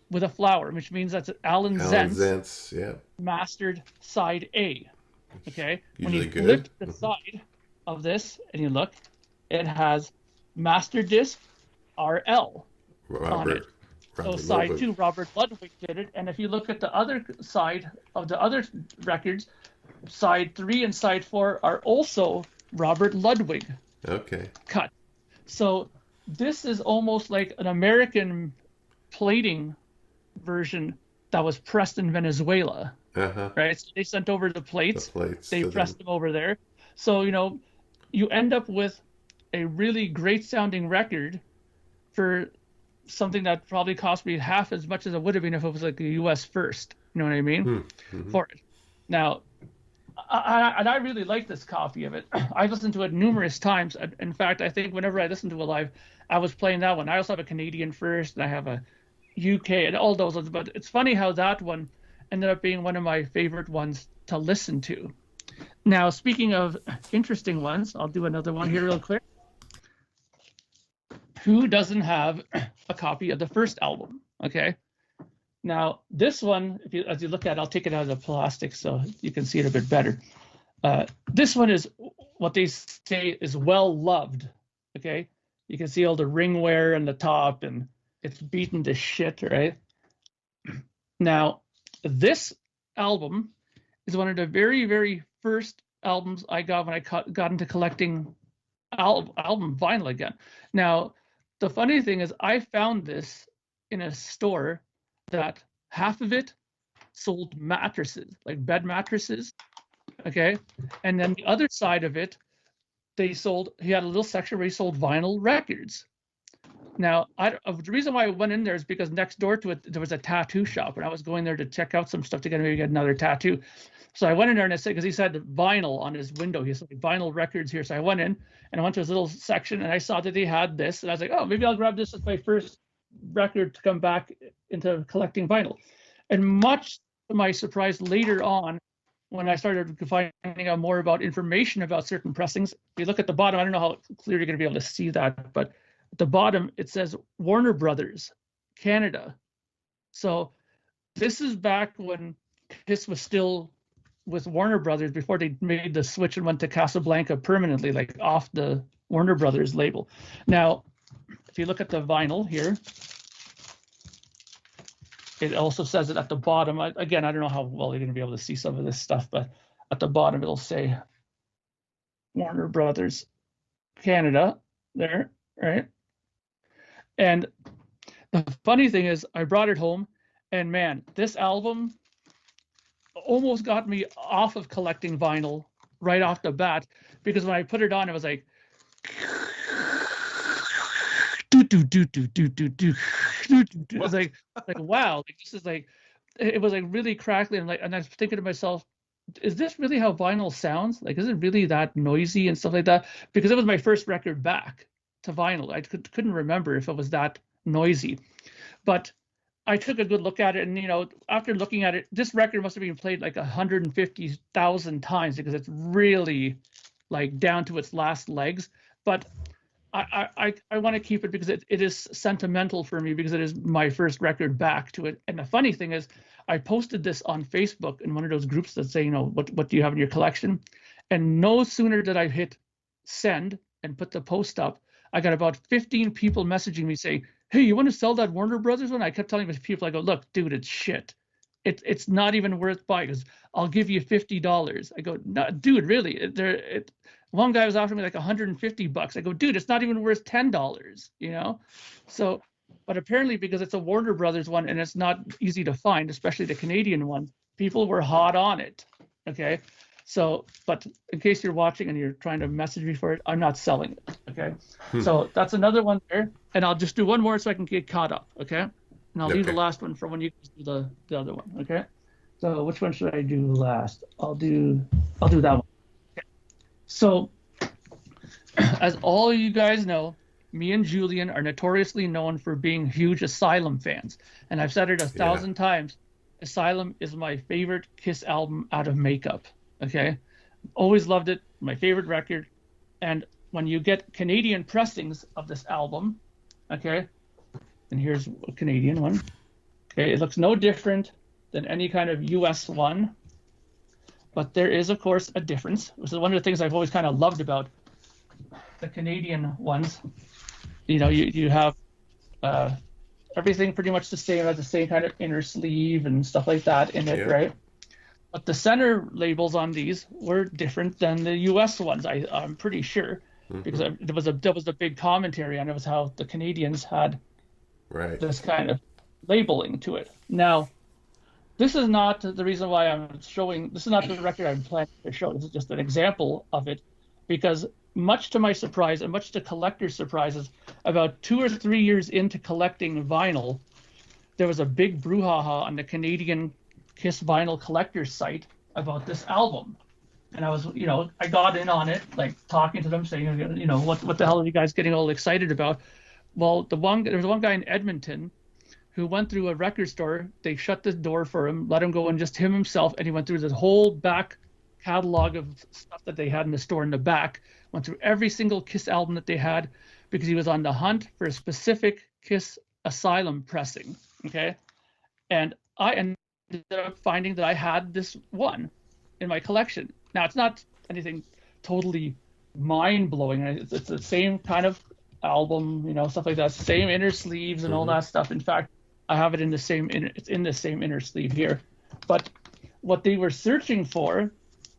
with a flower, which means that's Alan Zentz, mastered side A. Okay, when you flip the side of this and you look, it has master disc RL on it. So side 2, Robert Ludwig did it, and if you look at the other side of the other records, side 3 and side 4 are also Robert Ludwig cut. So this is almost like an American plating version that was pressed in Venezuela, right? So they sent over the plates they pressed them over there. So you end up with a really great sounding record for something that probably cost me half as much as it would have been if it was like a US first. You know what I mean? For it. Now, I really like this copy of it. I've listened to it numerous times. In fact, I think whenever I listen to it live, I was playing that one. I also have a Canadian first, and I have a UK, and all those ones. But it's funny how that one ended up being one of my favorite ones to listen to. Now, speaking of interesting ones, I'll do another one here real quick. Who doesn't have a copy of the first album? Okay. Now, this one, as you look at it, I'll take it out of the plastic so you can see it a bit better. This one is what they say is well loved. Okay. You can see all the ring wear on the top, and it's beaten to shit, right? Now, this album is one of the very, very first albums I got when I got into collecting album vinyl again. Now, the funny thing is I found this in a store that half of it sold mattresses, like bed mattresses, okay? And then the other side of it, he had a little section where he sold vinyl records. Now, the reason why I went in there is because next door to it, there was a tattoo shop, and I was going there to check out some stuff to maybe get another tattoo. So I went in there, and I said, because he said vinyl on his window, he said vinyl records here. So I went in and I went to his little section, and I saw that they had this, and I was like, oh, maybe I'll grab this as my first record to come back into collecting vinyl. And much to my surprise, later on, when I started finding out more about information about certain pressings, if you look at the bottom, I don't know how clear you're going to be able to see that, but at the bottom, it says Warner Brothers, Canada. So this is back when Kiss was still with Warner Brothers before they made the switch and went to Casablanca permanently, like off the Warner Brothers label. Now, if you look at the vinyl here, it also says it at the bottom. Again, I don't know how well you're going to be able to see some of this stuff, but at the bottom, it'll say Warner Brothers, Canada there, right? And the funny thing is, I brought it home, and man, this album almost got me off of collecting vinyl right off the bat, because when I put it on, it was like it was like wow, like this is like, it was like really crackly, and I was thinking to myself, is this really how vinyl sounds? Like, is it really that noisy and stuff like that? Because it was my first record back to vinyl. I couldn't remember if it was that noisy, but I took a good look at it, and after looking at it, this record must have been played like 150,000 times, because it's really like down to its last legs. But I want to keep it because it is sentimental for me, because it is my first record back to it. And the funny thing is, I posted this on Facebook in one of those groups that say, what do you have in your collection? And no sooner did I hit send and put the post up, I got about 15 people messaging me saying, hey, you want to sell that Warner Brothers one? I kept telling people, I go, look, dude, it's shit. It's not even worth buying, because I'll give you $50. I go, no, dude, really? One guy was offering me like $150. I go, dude, it's not even worth $10, So, but apparently because it's a Warner Brothers one and it's not easy to find, especially the Canadian one, people were hot on it. Okay. So, but in case you're watching and you're trying to message me for it, I'm not selling it. Okay. So that's another one there. And I'll just do one more so I can get caught up. Okay. And I'll leave the last one for when you do the other one. Okay. So which one should I do last? I'll do that one. Okay. So as all you guys know, me and Julian are notoriously known for being huge Asylum fans. And I've said it 1,000 times. Asylum is my favorite Kiss album out of Makeup. Okay. Always loved it. My favorite record. And when you get Canadian pressings of this album, okay, and here's a Canadian one. Okay, it looks no different than any kind of US one. But there is, of course, a difference. This is one of the things I've always kind of loved about the Canadian ones. You have everything pretty much the same, has the same kind of inner sleeve and stuff like that in it, right? But the center labels on these were different than the US ones, I'm pretty sure, because there was a big commentary on it, was how the Canadians had this kind of labeling to it. Now, this is not the reason why I'm showing, this is not the record I'm planning to show. This is just an example of it, because much to my surprise and much to collectors' surprises, about 2 or 3 years into collecting vinyl, there was a big brouhaha on the Canadian Kiss vinyl collector's site about this album. And I was, I got in on it, like talking to them, saying, what the hell are you guys getting all excited about? Well, there was one guy in Edmonton who went through a record store. They shut the door for him, let him go, and just himself, and he went through the whole back catalog of stuff that they had in the store in the back, went through every single Kiss album that they had, because he was on the hunt for a specific Kiss Asylum pressing. Okay. And I ended up finding that I had this one in my collection. Now, it's not anything totally mind-blowing. It's the same kind of album, stuff like that, same inner sleeves and all that stuff. In fact, I have it in the same inner sleeve here. But what they were searching for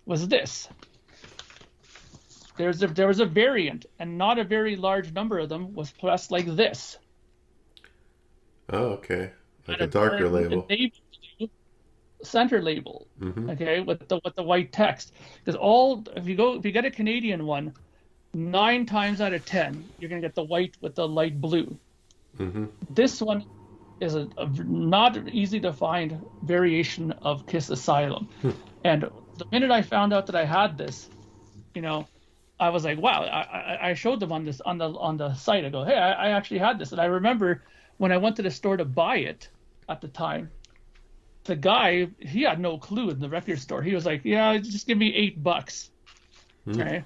was this. There was a variant, and not a very large number of them was pressed like this. Oh, okay. Like a darker label. Center label, okay, with the white text. Because if you get a Canadian one, 9 times out of 10 you're gonna get the white with the light blue. This one is a not easy to find variation of Kiss Asylum. And the minute I found out that I had this, I was like, wow. I showed them on the site. I go, hey, I actually had this. And I remember when I went to the store to buy it at the time, the guy, he had no clue in the record store. He was like, yeah, just give me $8. Okay.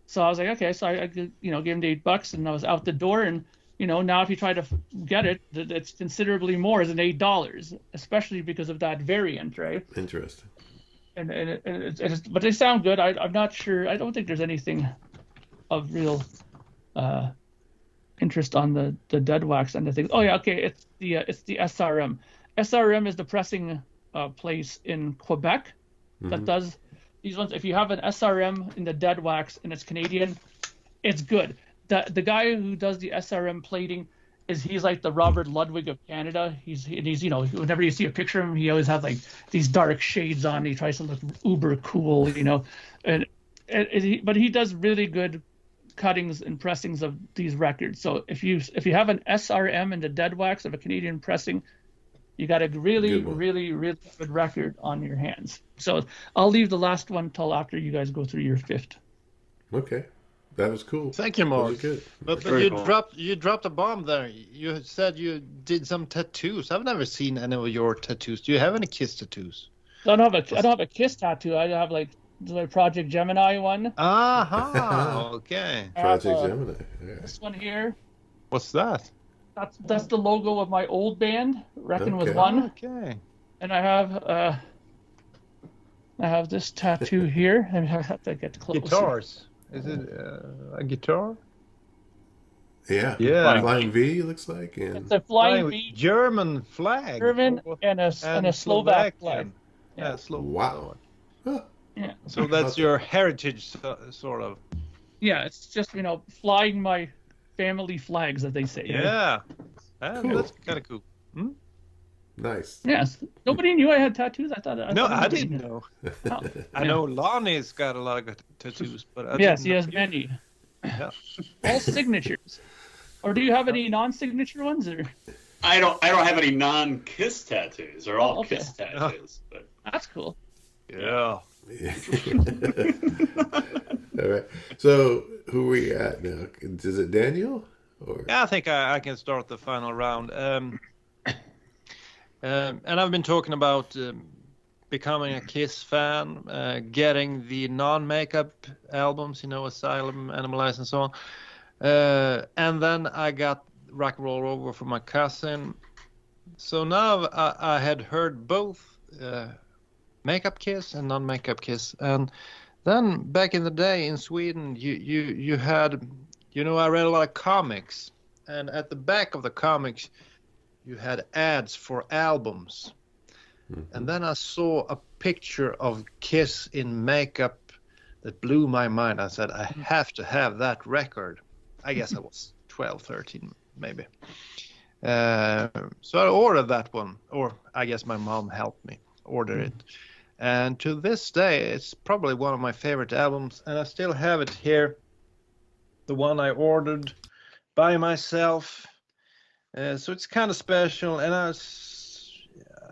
So I was like, okay. So I gave him the $8, and I was out the door. And, now if you try to get it, it's considerably more than $8, especially because of that variant, right? Interesting. But they sound good. I'm not sure. I don't think there's anything of real interest on the dead wax and the thing. Oh yeah, okay. It's the SRM. SRM is the pressing place in Quebec that does these ones. If you have an SRM in the dead wax and it's Canadian, it's good. The guy who does the SRM plating he's like the Robert Ludwig of Canada. He's whenever you see a picture of him, he always has like these dark shades on. He tries to look uber cool, but he does really good cuttings and pressings of these records. So if you have an SRM in the dead wax of a Canadian pressing, you got a really, really, really good record on your hands. So I'll leave the last one till after you guys go through your fifth. Okay. That was cool. Thank you, Mark. Good. But you dropped a bomb there. You said you did some tattoos. I've never seen any of your tattoos. Do you have any Kiss tattoos? I don't have a Kiss tattoo. I have like the Project Gemini one. Aha. Okay. Project Gemini. Yeah. This one here. What's that? That's the logo of my old band. Reckon was Okay. one. Okay. And I have this tattoo here. I have to get closer. Guitars. Is it a guitar? Yeah. Yeah. Flying V looks like. And It's a flying V, German flag. German, and a Slovak flag. Yeah, Slovak. wow. Huh. Yeah. So that's your heritage, sort of. Yeah, it's just, flying my family flags, as they say. Yeah. Cool. That's kind of cool. Nice. Yes. Nobody knew I had tattoos. I thought. I didn't know. Oh, I know Lonnie's got a lot of tattoos, but I yes, didn't he know has you. many. Yeah. All signatures. Or do you have any non-signature ones? Or I don't have any non-Kiss tattoos. They're all okay. Kiss tattoos. But that's cool. Yeah. Yeah. All right. So who are we at now? Is it Daniel? Or Yeah, I think I can start the final round. And I've been talking about becoming a Kiss fan, getting the non-makeup albums, Asylum, Animalize, and so on. And then I got Rock and Roll Over from my cousin. So now I had heard both makeup Kiss and non-makeup Kiss. And then back in the day in Sweden, you had, I read a lot of comics. And at the back of the comics, you had ads for albums. And then I saw a picture of Kiss in makeup that blew my mind. I said, I have to have that record. I guess I was 12, 13, maybe. So I ordered that one, or I guess my mom helped me order it. And to this day, it's probably one of my favorite albums, and I still have it here. The one I ordered by myself. So it's kind of special, and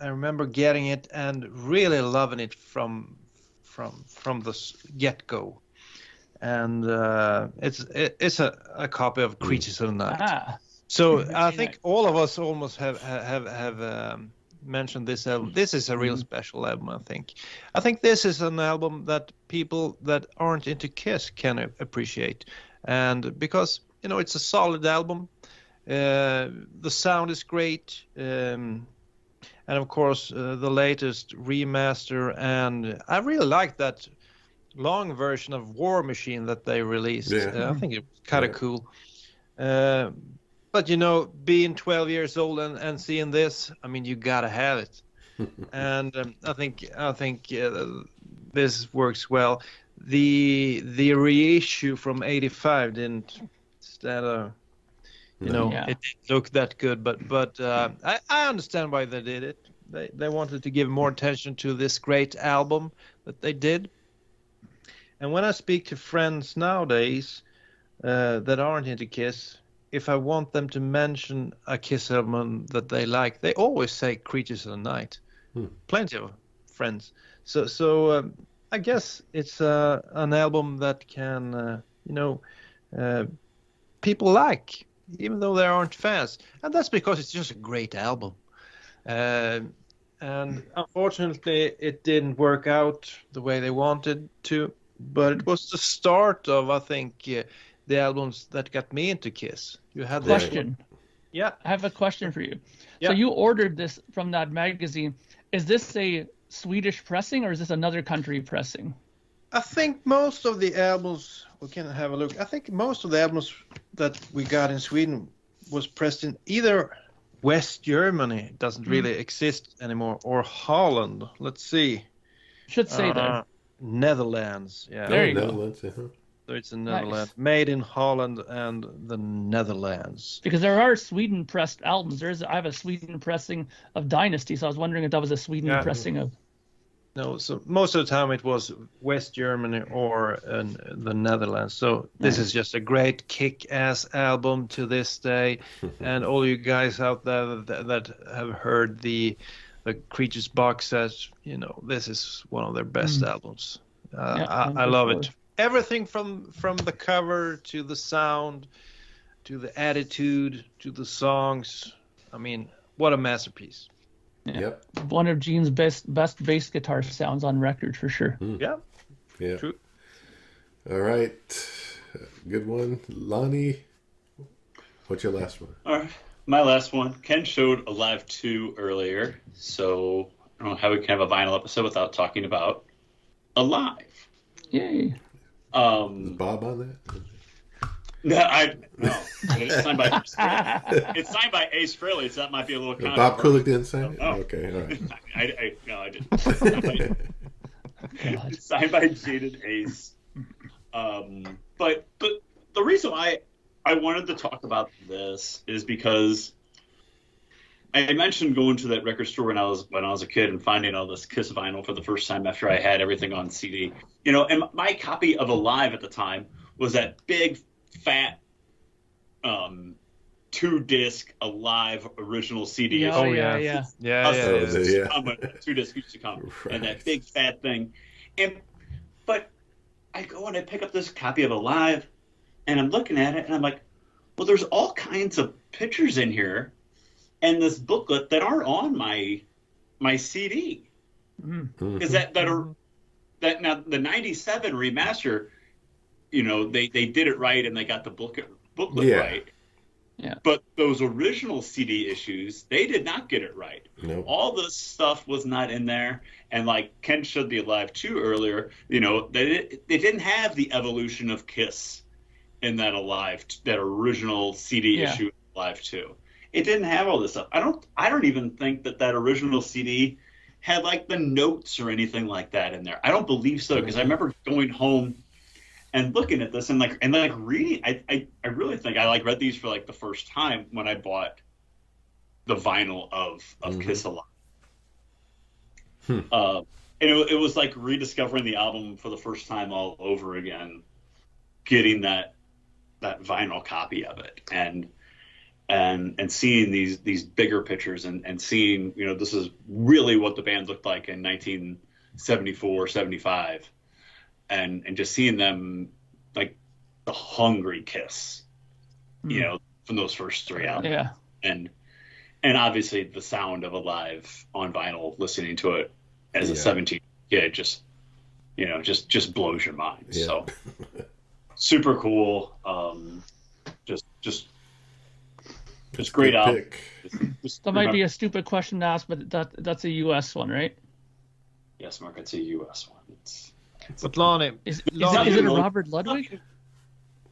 I remember getting it and really loving it from the get-go. And it's a copy of Creatures of the Night. Ah. So I think all of us almost have mentioned this album. This is a real special album, I think. I think this is an album that people that aren't into Kiss can appreciate, and because it's a solid album. The sound is great, and of course the latest remaster, and I really like that long version of War Machine that they released. Yeah. I think it was kind of cool. But being 12 years old and seeing this, I mean, you gotta have it. And I think this works well. The reissue from '85 didn't stand a. It didn't look that good, but I understand why they did it. They wanted to give more attention to this great album that they did. And when I speak to friends nowadays that aren't into Kiss, if I want them to mention a Kiss album that they like, they always say Creatures of the Night. Plenty of friends. So I guess it's an album that can, people like, even though they aren't fans. And that's because it's just a great album. And unfortunately, it didn't work out the way they wanted to. But it was the start of, I think, the albums that got me into Kiss. You had this Question. Yeah. I have a question for you. Yeah. So you ordered this from that magazine. Is this a Swedish pressing or is this another country pressing? I think most of the albums, we can have a look. I think most of the albums that we got in Sweden was pressed in either West Germany, it doesn't really exist anymore, or Holland. Let's see. Should say there. Netherlands. Yeah. There you go. Netherlands, So it's in Nice. Netherlands, made in Holland and the Netherlands. Because there are Sweden pressed albums. I have a Sweden pressing of Dynasty, so I was wondering if that was a Sweden pressing of. No, so most of the time it was West Germany or the Netherlands. So this is just a great kick-ass album to this day. And all you guys out there that have heard the Creatures box set, this is one of their best albums. I love it. Everything from the cover to the sound, to the attitude, to the songs. I mean, what a masterpiece. Yeah. Yep. One of Gene's best bass guitar sounds on record for sure. Yeah. Yeah. True. All right. Good one. Lonnie, what's your last one? All right. My last one. Ken showed Alive 2 earlier, so I don't know how we can have a vinyl episode without talking about Alive. Yay. Is Bob on that? No. It's signed by Ace Frehley, so that might be a little controversial. Bob Kulick didn't sign it? Oh. Okay, all right. I didn't. It's signed by Jaden Ace. But the reason why I wanted to talk about this is because I mentioned going to that record store when I was a kid and finding all this Kiss vinyl for the first time after I had everything on CD. And my copy of Alive at the time was that big fat 2-disc Alive original CD. Yeah, Oh, yeah, yeah. yeah. Yeah. 2-disc used to come, Right. and that big fat thing. But I go and I pick up this copy of Alive, and I'm looking at it, and I'm like, well, there's all kinds of pictures in here, and this booklet that aren't on my CD, because that now the '97 remaster, they did it right and they got the booklet Yeah. right. Yeah. But those original CD issues, they did not get it right. Nope. All this stuff was not in there. And like Ken showed the Alive 2 earlier, they didn't have the evolution of Kiss in that original CD issue of Alive 2. It didn't have all this stuff. I don't even think that original CD had like the notes or anything like that in there. I don't believe so, because I remember going home and looking at this and reading. I really think I read these for like the first time when I bought the vinyl of Kiss Alive. And it was like rediscovering the album for the first time all over again, getting that vinyl copy of it and seeing these bigger pictures and seeing, this is really what the band looked like in 1974, 75. And just seeing them like the hungry Kiss, from those first 3 albums. Yeah. And obviously the sound of Alive on vinyl, listening to it as a 17 kid, just blows your mind. Yeah. So super cool. Just great album. That might be a stupid question to ask, but that's a US one, right? Yes, Mark, it's a US one. But Lonnie, Is it a Robert Ludwig?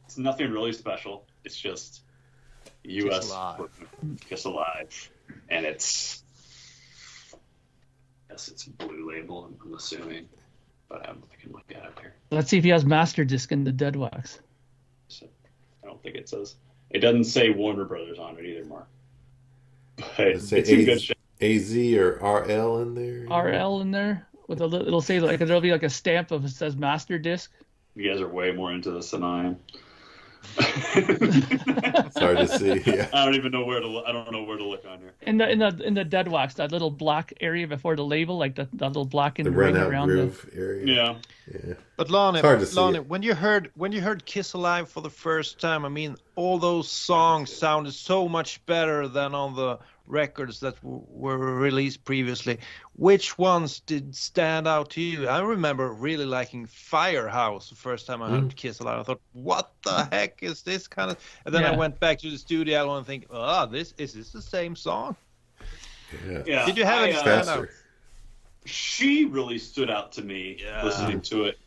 It's nothing really special. It's just US Kiss Alive. And it's Blue Label, I'm assuming. But I can look at it here. Let's see if he has Master Disc in the Dead Wax. So, I don't think it says. It doesn't say Warner Brothers on it either, Mark. But it's in good shape. AZ or RL in there? RL in there? It'll say there'll be like a stamp of it says Master Disc. You guys are way more into this than I am. It's hard to see. Yeah. I don't even know where to look. I don't know where to look on here. In the Dead Wax, that little black area before the label, like that little blackened The ring run out around groove area. Yeah. But Lonnie, It's hard to see it. when you heard Kiss Alive for the first time, I mean, all those songs sounded so much better than on the records that were released previously. Which ones did stand out to you? I remember really liking Firehouse the first time I heard Kiss Alive. I thought, what the heck is this kind of? And then I went back to the studio and think, is this the same song? Yeah. Did you have any Faster. standouts? She really stood out to me listening to it.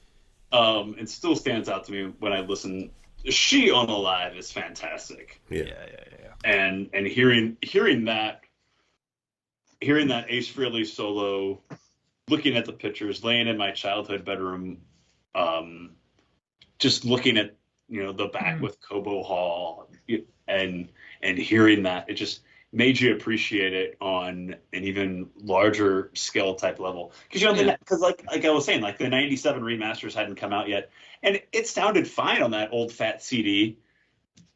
It still stands out to me when I listen. She on Alive is fantastic. Yeah. And hearing that Ace Frehley solo, looking at the pictures, laying in my childhood bedroom, just looking at the back with Cobo Hall, and hearing that, it just made you appreciate it on an even larger scale type level. Because like I was saying, like the '97 remasters hadn't come out yet, and it sounded fine on that old fat CD.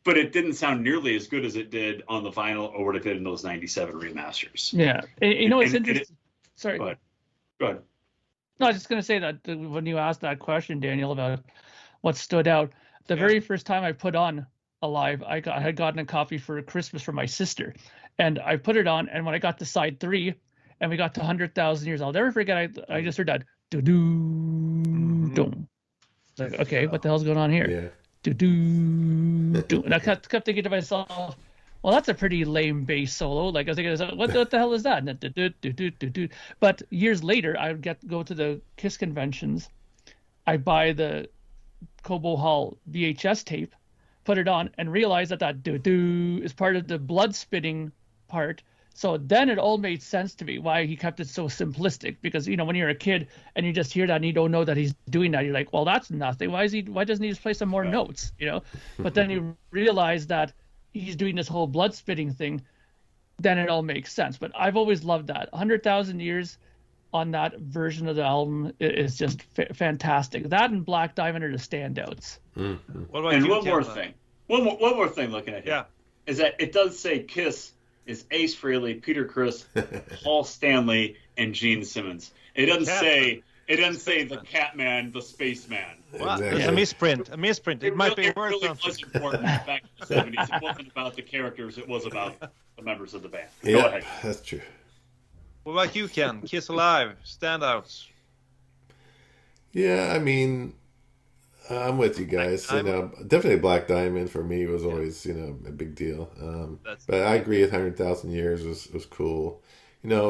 But it didn't sound nearly as good as it did on the vinyl or what it did in those '97 remasters. Yeah, it's interesting. Sorry. Go ahead. No, I was just going to say that when you asked that question, Daniel, about what stood out, the very first time I put on Alive, I had gotten a copy for Christmas from my sister, and I put it on, and when I got to side 3, and we got to 100,000 years, I'll never forget. I just heard that do-do-dum, like, okay, what the hell's going on here? Yeah. Do. And I kept thinking to myself, well, that's a pretty lame bass solo. Like I was thinking, what the hell is that? And do. But years later, I would go to the Kiss conventions. I buy the Cobo Hall VHS tape, put it on, and realize that do is part of the blood spitting part. So then it all made sense to me why he kept it so simplistic. Because when you're a kid and you just hear that and you don't know that he's doing that, you're like, well, that's nothing. Why doesn't he just play some more notes? But then you realize that he's doing this whole blood spitting thing. Then it all makes sense. But I've always loved that 100,000 Years on that version of the album is just fantastic. That and Black Diamond are the standouts. Mm-hmm. What about one more thing looking at it is that it does say Kiss is Ace Frehley, Peter Criss, Paul Stanley, and Gene Simmons. It doesn't say the Catman, the Spaceman. Well, Exactly. it's a misprint. It might be worth really something. was important back in the 70s. It wasn't about the characters. It was about the members of the band. Go Yeah, ahead. that's true. What about you, Ken? Kiss Alive, standouts. Yeah, I mean, I'm with you guys. Definitely Black Diamond for me was always, a big deal. But I agree with 100,000 Years was cool.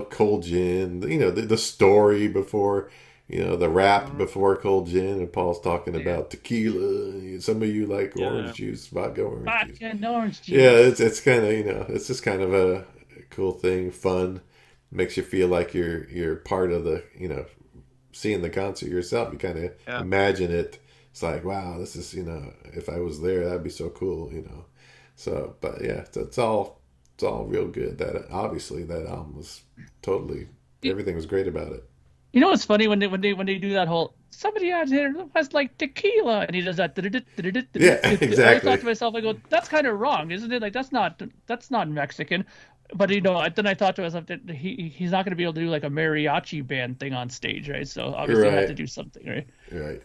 Cold Gin, the story before, the rap before Cold Gin, and Paul's talking about tequila. Some of you like orange juice, vodka, orange juice. Vodka and orange juice. Yeah, it's kind of, it's just kind of a cool thing, fun. Makes you feel like you're part of the, seeing the concert yourself. You kind of imagine it. It's like, wow, this is, if I was there, that'd be so cool, So, but yeah, it's all real good. That obviously that album was totally, everything was great about it. It's funny when they do that whole somebody out here has like tequila and he does that. Yeah, exactly. I thought to myself, I go, that's kind of wrong, isn't it? Like that's not Mexican. But then I thought to myself that he's not going to be able to do like a mariachi band thing on stage, right? So obviously you have to do something, right? Right.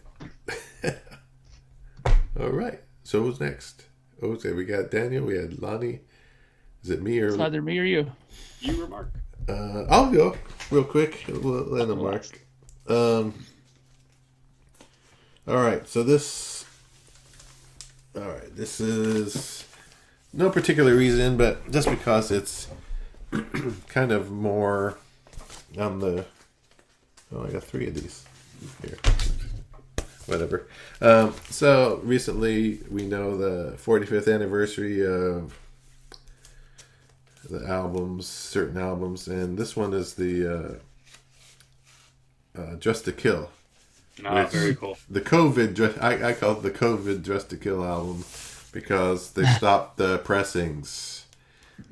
All right. So who's next? Okay, we got Daniel. We had Lonnie. Is it me or? It's either me or you. You or Mark? I'll go real quick. We'll let him Mark. All right. So this. All right. This is no particular reason, but just because it's kind of more on the. Oh, I got 3 of these here. Whatever. So recently, we know the 45th anniversary of the albums, certain albums, and this one is the Dressed to Kill. Very cool. The COVID, I call it the COVID Dressed to Kill album because they stopped the pressings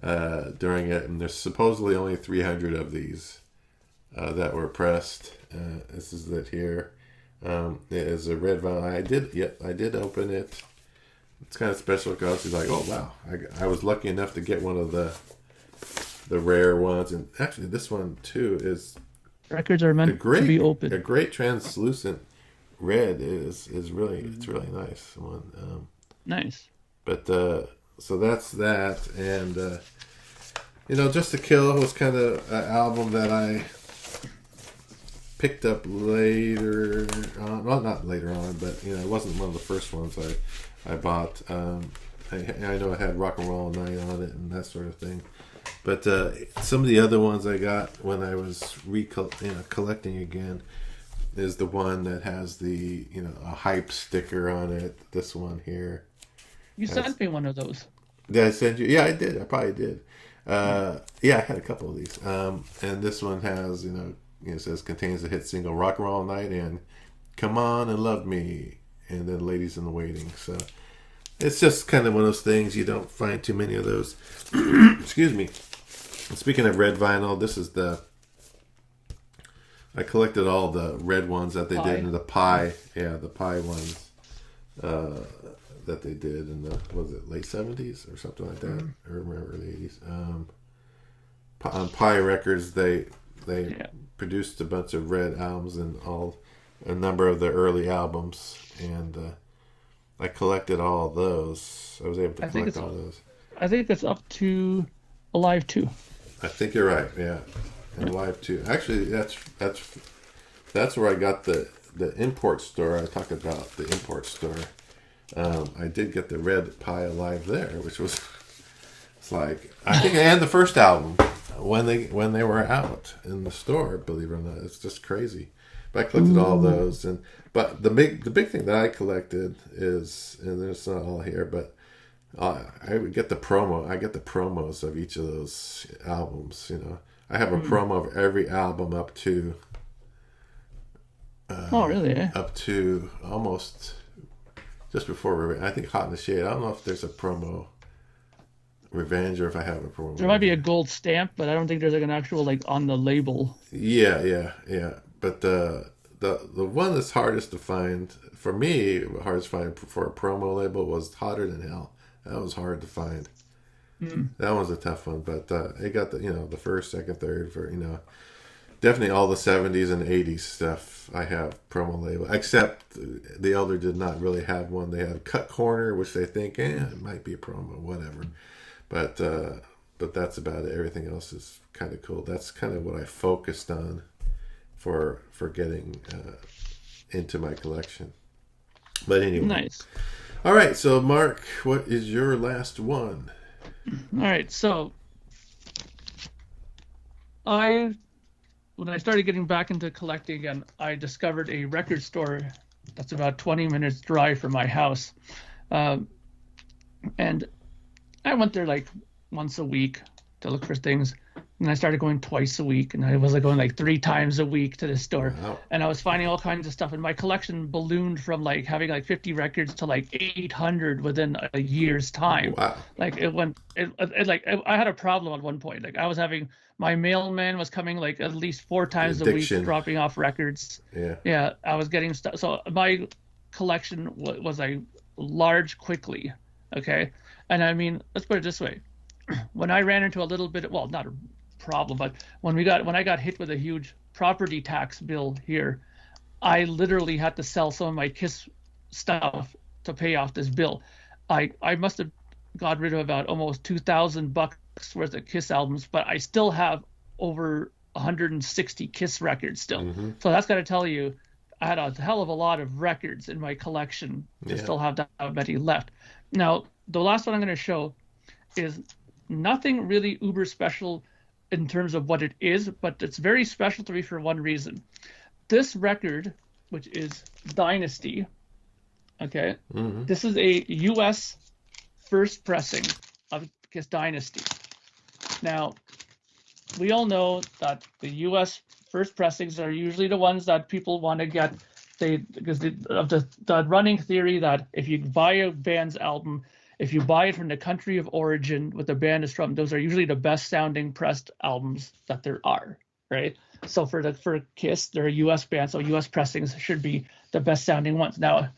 during it, and there's supposedly only 300 of these that were pressed. This is it here. It is a red vinyl. I did open it. It's kind of special because he's like, oh wow, I was lucky enough to get one of the rare ones, and actually this one too is records are meant to be open. A great translucent red is really it's really nice one. Nice. But so that's that, and Just to Kill was kind of an album that I picked up later on. Well, not later on, but it wasn't one of the first ones I bought. I know it had Rock and Roll Night on it and that sort of thing. But some of the other ones I got when I was collecting again is the one that has the a hype sticker on it. This one here. You sent me one of those. Did I send you? Yeah, I did. I probably did. Yeah, I had a couple of these. And this one has it says contains the hit single Rock and Roll Night and Come On and Love Me, and then Ladies in the Waiting. So it's just kind of one of those things. You don't find too many of those. Excuse me. And speaking of red vinyl, this is I collected all the red ones that they did in the pie. Yeah, the pie ones that they did in the, was it late 70s or something like that? Or early 80s. On Pie Records, they produced a bunch of red albums and a number of the early albums, and I collected all of those. I was able to collect all those. I think it's up to Alive 2. I think you're right. Yeah, and Alive 2. Actually, that's where I got the the import store, I talked about the import store. I did get the Red Pie Alive there, which was, it's like, I think I had the first album when they were out in the store, believe it or not. It's just crazy. But I collected all those, but the big thing that I collected is, and it's not all here, but I would get the promo. I get the promos of each of those albums. I have a promo of every album up to. Oh really? Up to almost just before I think Hot in the Shade. I don't know if there's a promo Revenge or if I have a promo. There might be a gold stamp, but I don't think there's like an actual like on the label. Yeah. But the one that's hardest to find for me, hardest to find for a promo label was Hotter Than Hell. That was hard to find. That was a tough one, but it got the first, second, third for definitely all the 70s and 80s stuff. I have promo label, except the Elder did not really have one. They had Cut Corner, which they think it might be a promo, whatever. But that's about it. Everything else is kind of cool. That's kind of what I focused on for getting into my collection. But anyway, nice. All right, so Mark, what is your last one? All right, so when I started getting back into collecting again, I discovered a record store that's about 20 minutes drive from my house. And I went there like once a week to look for things. And I started going twice a week, and I was like going like 3 times a week to the store. Wow. And I was finding all kinds of stuff, and my collection ballooned from like having like 50 records to like 800 within a year's time. Wow. Like I had a problem at one point. Like I was having, my mailman was coming like at least 4 times a week dropping off records. Yeah, I was getting stuff. So my collection was like large quickly. Okay. And I mean, let's put it this way. When I ran into a little bit, well, not a problem, but when I got hit with a huge property tax bill here, I literally had to sell some of my Kiss stuff to pay off this bill. I must have got rid of about almost $2,000 worth of Kiss albums, but I still have over 160 Kiss records still. So that's got to tell you, I had a hell of a lot of records in my collection to still have that many left. Now, the last one I'm going to show is nothing really uber special in terms of what it is, but it's very special to me for one reason. This record, which is Dynasty, okay, this is a U.S. first pressing of Kiss Dynasty. Now, we all know that the U.S. first pressings are usually the ones that people want to get, because of the running theory that if you buy a band's album, if you buy it from the country of origin what the band is from, those are usually the best sounding pressed albums that there are, right? So for Kiss, they're a U.S. band, so U.S. pressings should be the best sounding ones. Now,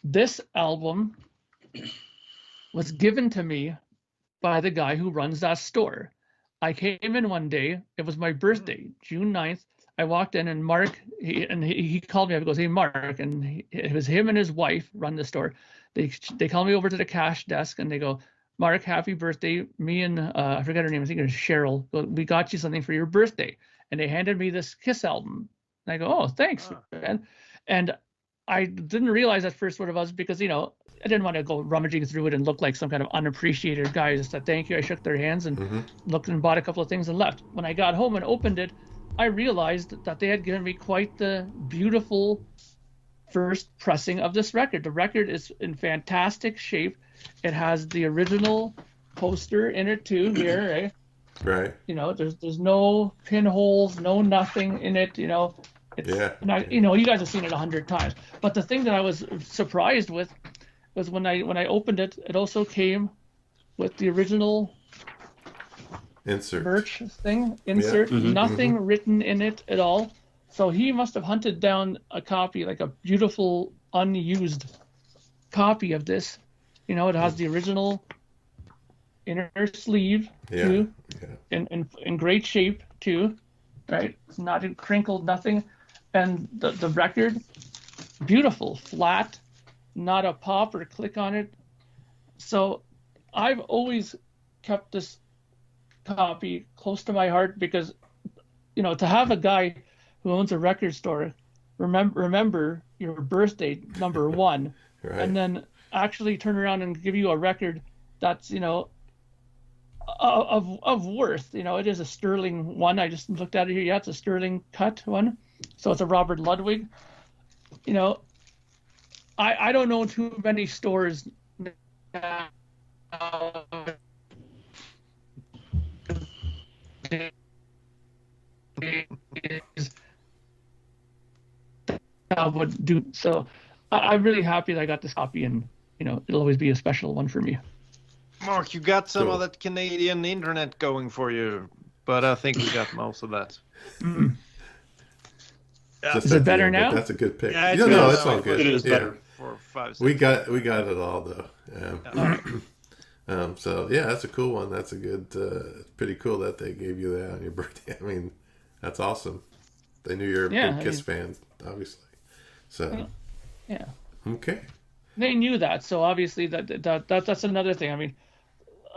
this album was given to me by the guy who runs that store. I came in one day, it was my birthday, June 9th. I walked in and Mark, he called me up, he goes, "Hey Mark," and it was him and his wife run the store. They call me over to the cash desk and they go, "Mark, happy birthday. Me and I forget her name, I think it was Cheryl. We got you something for your birthday." And they handed me this Kiss album. And I go, "Oh, thanks, man." And I didn't realize at first what it was because, I didn't want to go rummaging through it and look like some kind of unappreciated guy. I just said, "Thank you." I shook their hands and looked and bought a couple of things and left. When I got home and opened it, I realized that they had given me quite the beautiful first pressing of this record. The record is in fantastic shape. It has the original poster in it too here, right? Right. There's no pinholes, no nothing in it. It's not, you guys have seen it 100 times. But the thing that I was surprised with was when I opened it, it also came with the original insert birch thing insert. Nothing written in it at all. So he must have hunted down a copy, like a beautiful unused copy of this. It has the original inner sleeve too, in great shape too, right? It's not crinkled, nothing, and the record, beautiful, flat, not a pop or click on it. So I've always kept this copy close to my heart because, to have a guy who owns a record store remember your birthday, number one, Right. and then actually turn around and give you a record that's, of worth. It is a sterling one. I just looked at it here. Yeah, it's a sterling cut one. So it's a Robert Ludwig. I don't know too many stores now that would do. So I'm really happy that I got this copy, and it'll always be a special one for me. Mark, you got some Cool. of that Canadian internet going for you, but I think we got most of that. Just Is it at the better end, but now? That's a good pick. Yeah, No, it's no, good. it's all good. It is Yeah. better. For 5 We seconds. got it all though. So yeah, that's a cool one. That's a good, pretty cool that they gave you that on your birthday. I mean, that's awesome. They knew you're a big Kiss fan, obviously. So Yeah. okay. They knew that, so obviously that's another thing. I mean,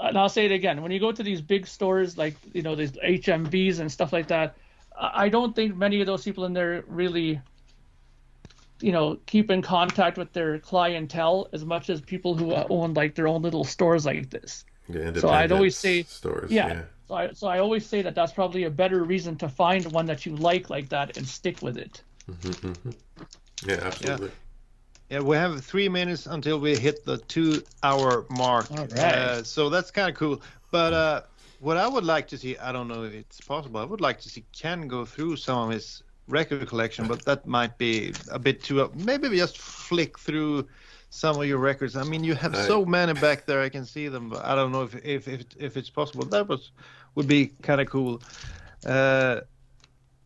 and I'll say it again: when you go to these big stores like these HMVs and stuff like that, I don't think many of those people in there really, keep in contact with their clientele as much as people who own like their own little stores like this. Yeah, So I'd always say, stores. yeah. So I always say that's probably a better reason to find one that you like that and stick with it. Yeah, absolutely. Yeah, we have 3 minutes until we hit the 2-hour mark. All right. So that's kind of cool. But what I would like to see, I don't know if it's possible, I would like to see Ken go through some of his record collection, but that might be a bit too up. Maybe we just flick through some of your records. I mean, you have so many back there, I can see them, but I don't know if it's possible. That would be kind of cool. Other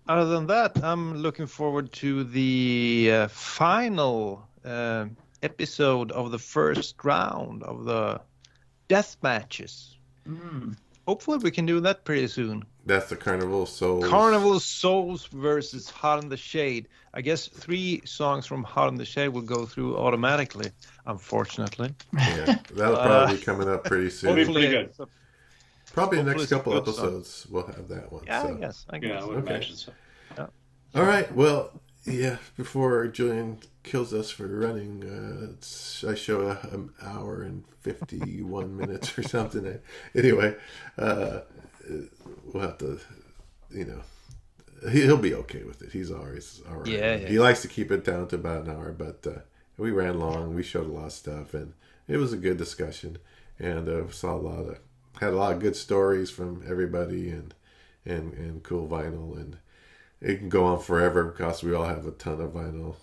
than that, I'm looking forward to the final episode of the first round of the death matches. Hopefully we can do that pretty soon. That's the Carnival Souls. Carnival Souls versus Hot in the Shade. I guess 3 songs from Hot in the Shade will go through automatically, unfortunately. Yeah, that'll probably be coming up pretty soon. It'll be pretty good. Probably the hopefully next it's a couple good song. episodes we'll have that one. Yeah, so. I guess. Yeah, I would Okay. imagine so. All right. Well, yeah. Before Julian kills us for running, I show an hour and 51 minutes or something. Anyway, we'll have to, he'll be okay with it. He's always all right. Yeah. He likes to keep it down to about an hour, but we ran long. We showed a lot of stuff, and it was a good discussion. And had a lot of good stories from everybody, and cool vinyl, and it can go on forever because we all have a ton of vinyl.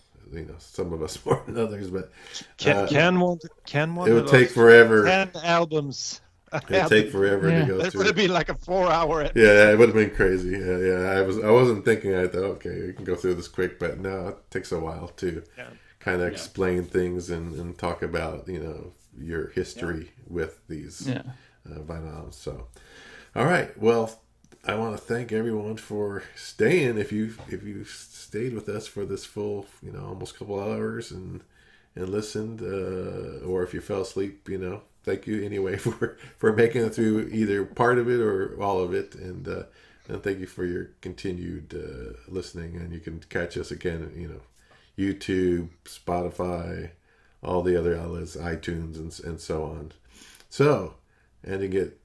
Some of us more than others, but Ken wanted it would take forever. 10 albums. It'd take forever to go That through. would have been like a 4-hour. Yeah, it would have been crazy. Yeah. I wasn't thinking. I thought, okay, we can go through this quick, but no, it takes a while to kind of explain things and talk about your history with these vinyl albums. So, all right, well, I want to thank everyone for staying. If you stayed with us for this full almost couple hours and listened, or if you fell asleep, thank you anyway for making it through either part of it or all of it, and thank you for your continued listening. And you can catch us again at YouTube, Spotify, all the other outlets, iTunes, and so on. So, ending it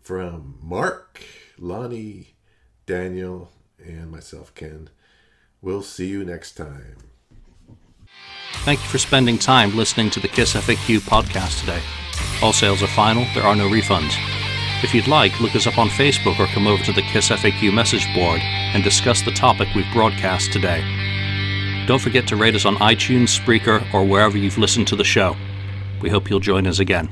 from Mark, Lonnie, Daniel, and myself, Ken. We'll see you next time. Thank you for spending time listening to the KissFAQ podcast today. All sales are final, there are no refunds. If you'd like, look us up on Facebook or come over to the KissFAQ message board and discuss the topic we've broadcast today. Don't forget to rate us on iTunes, Spreaker, or wherever you've listened to the show. We hope you'll join us again.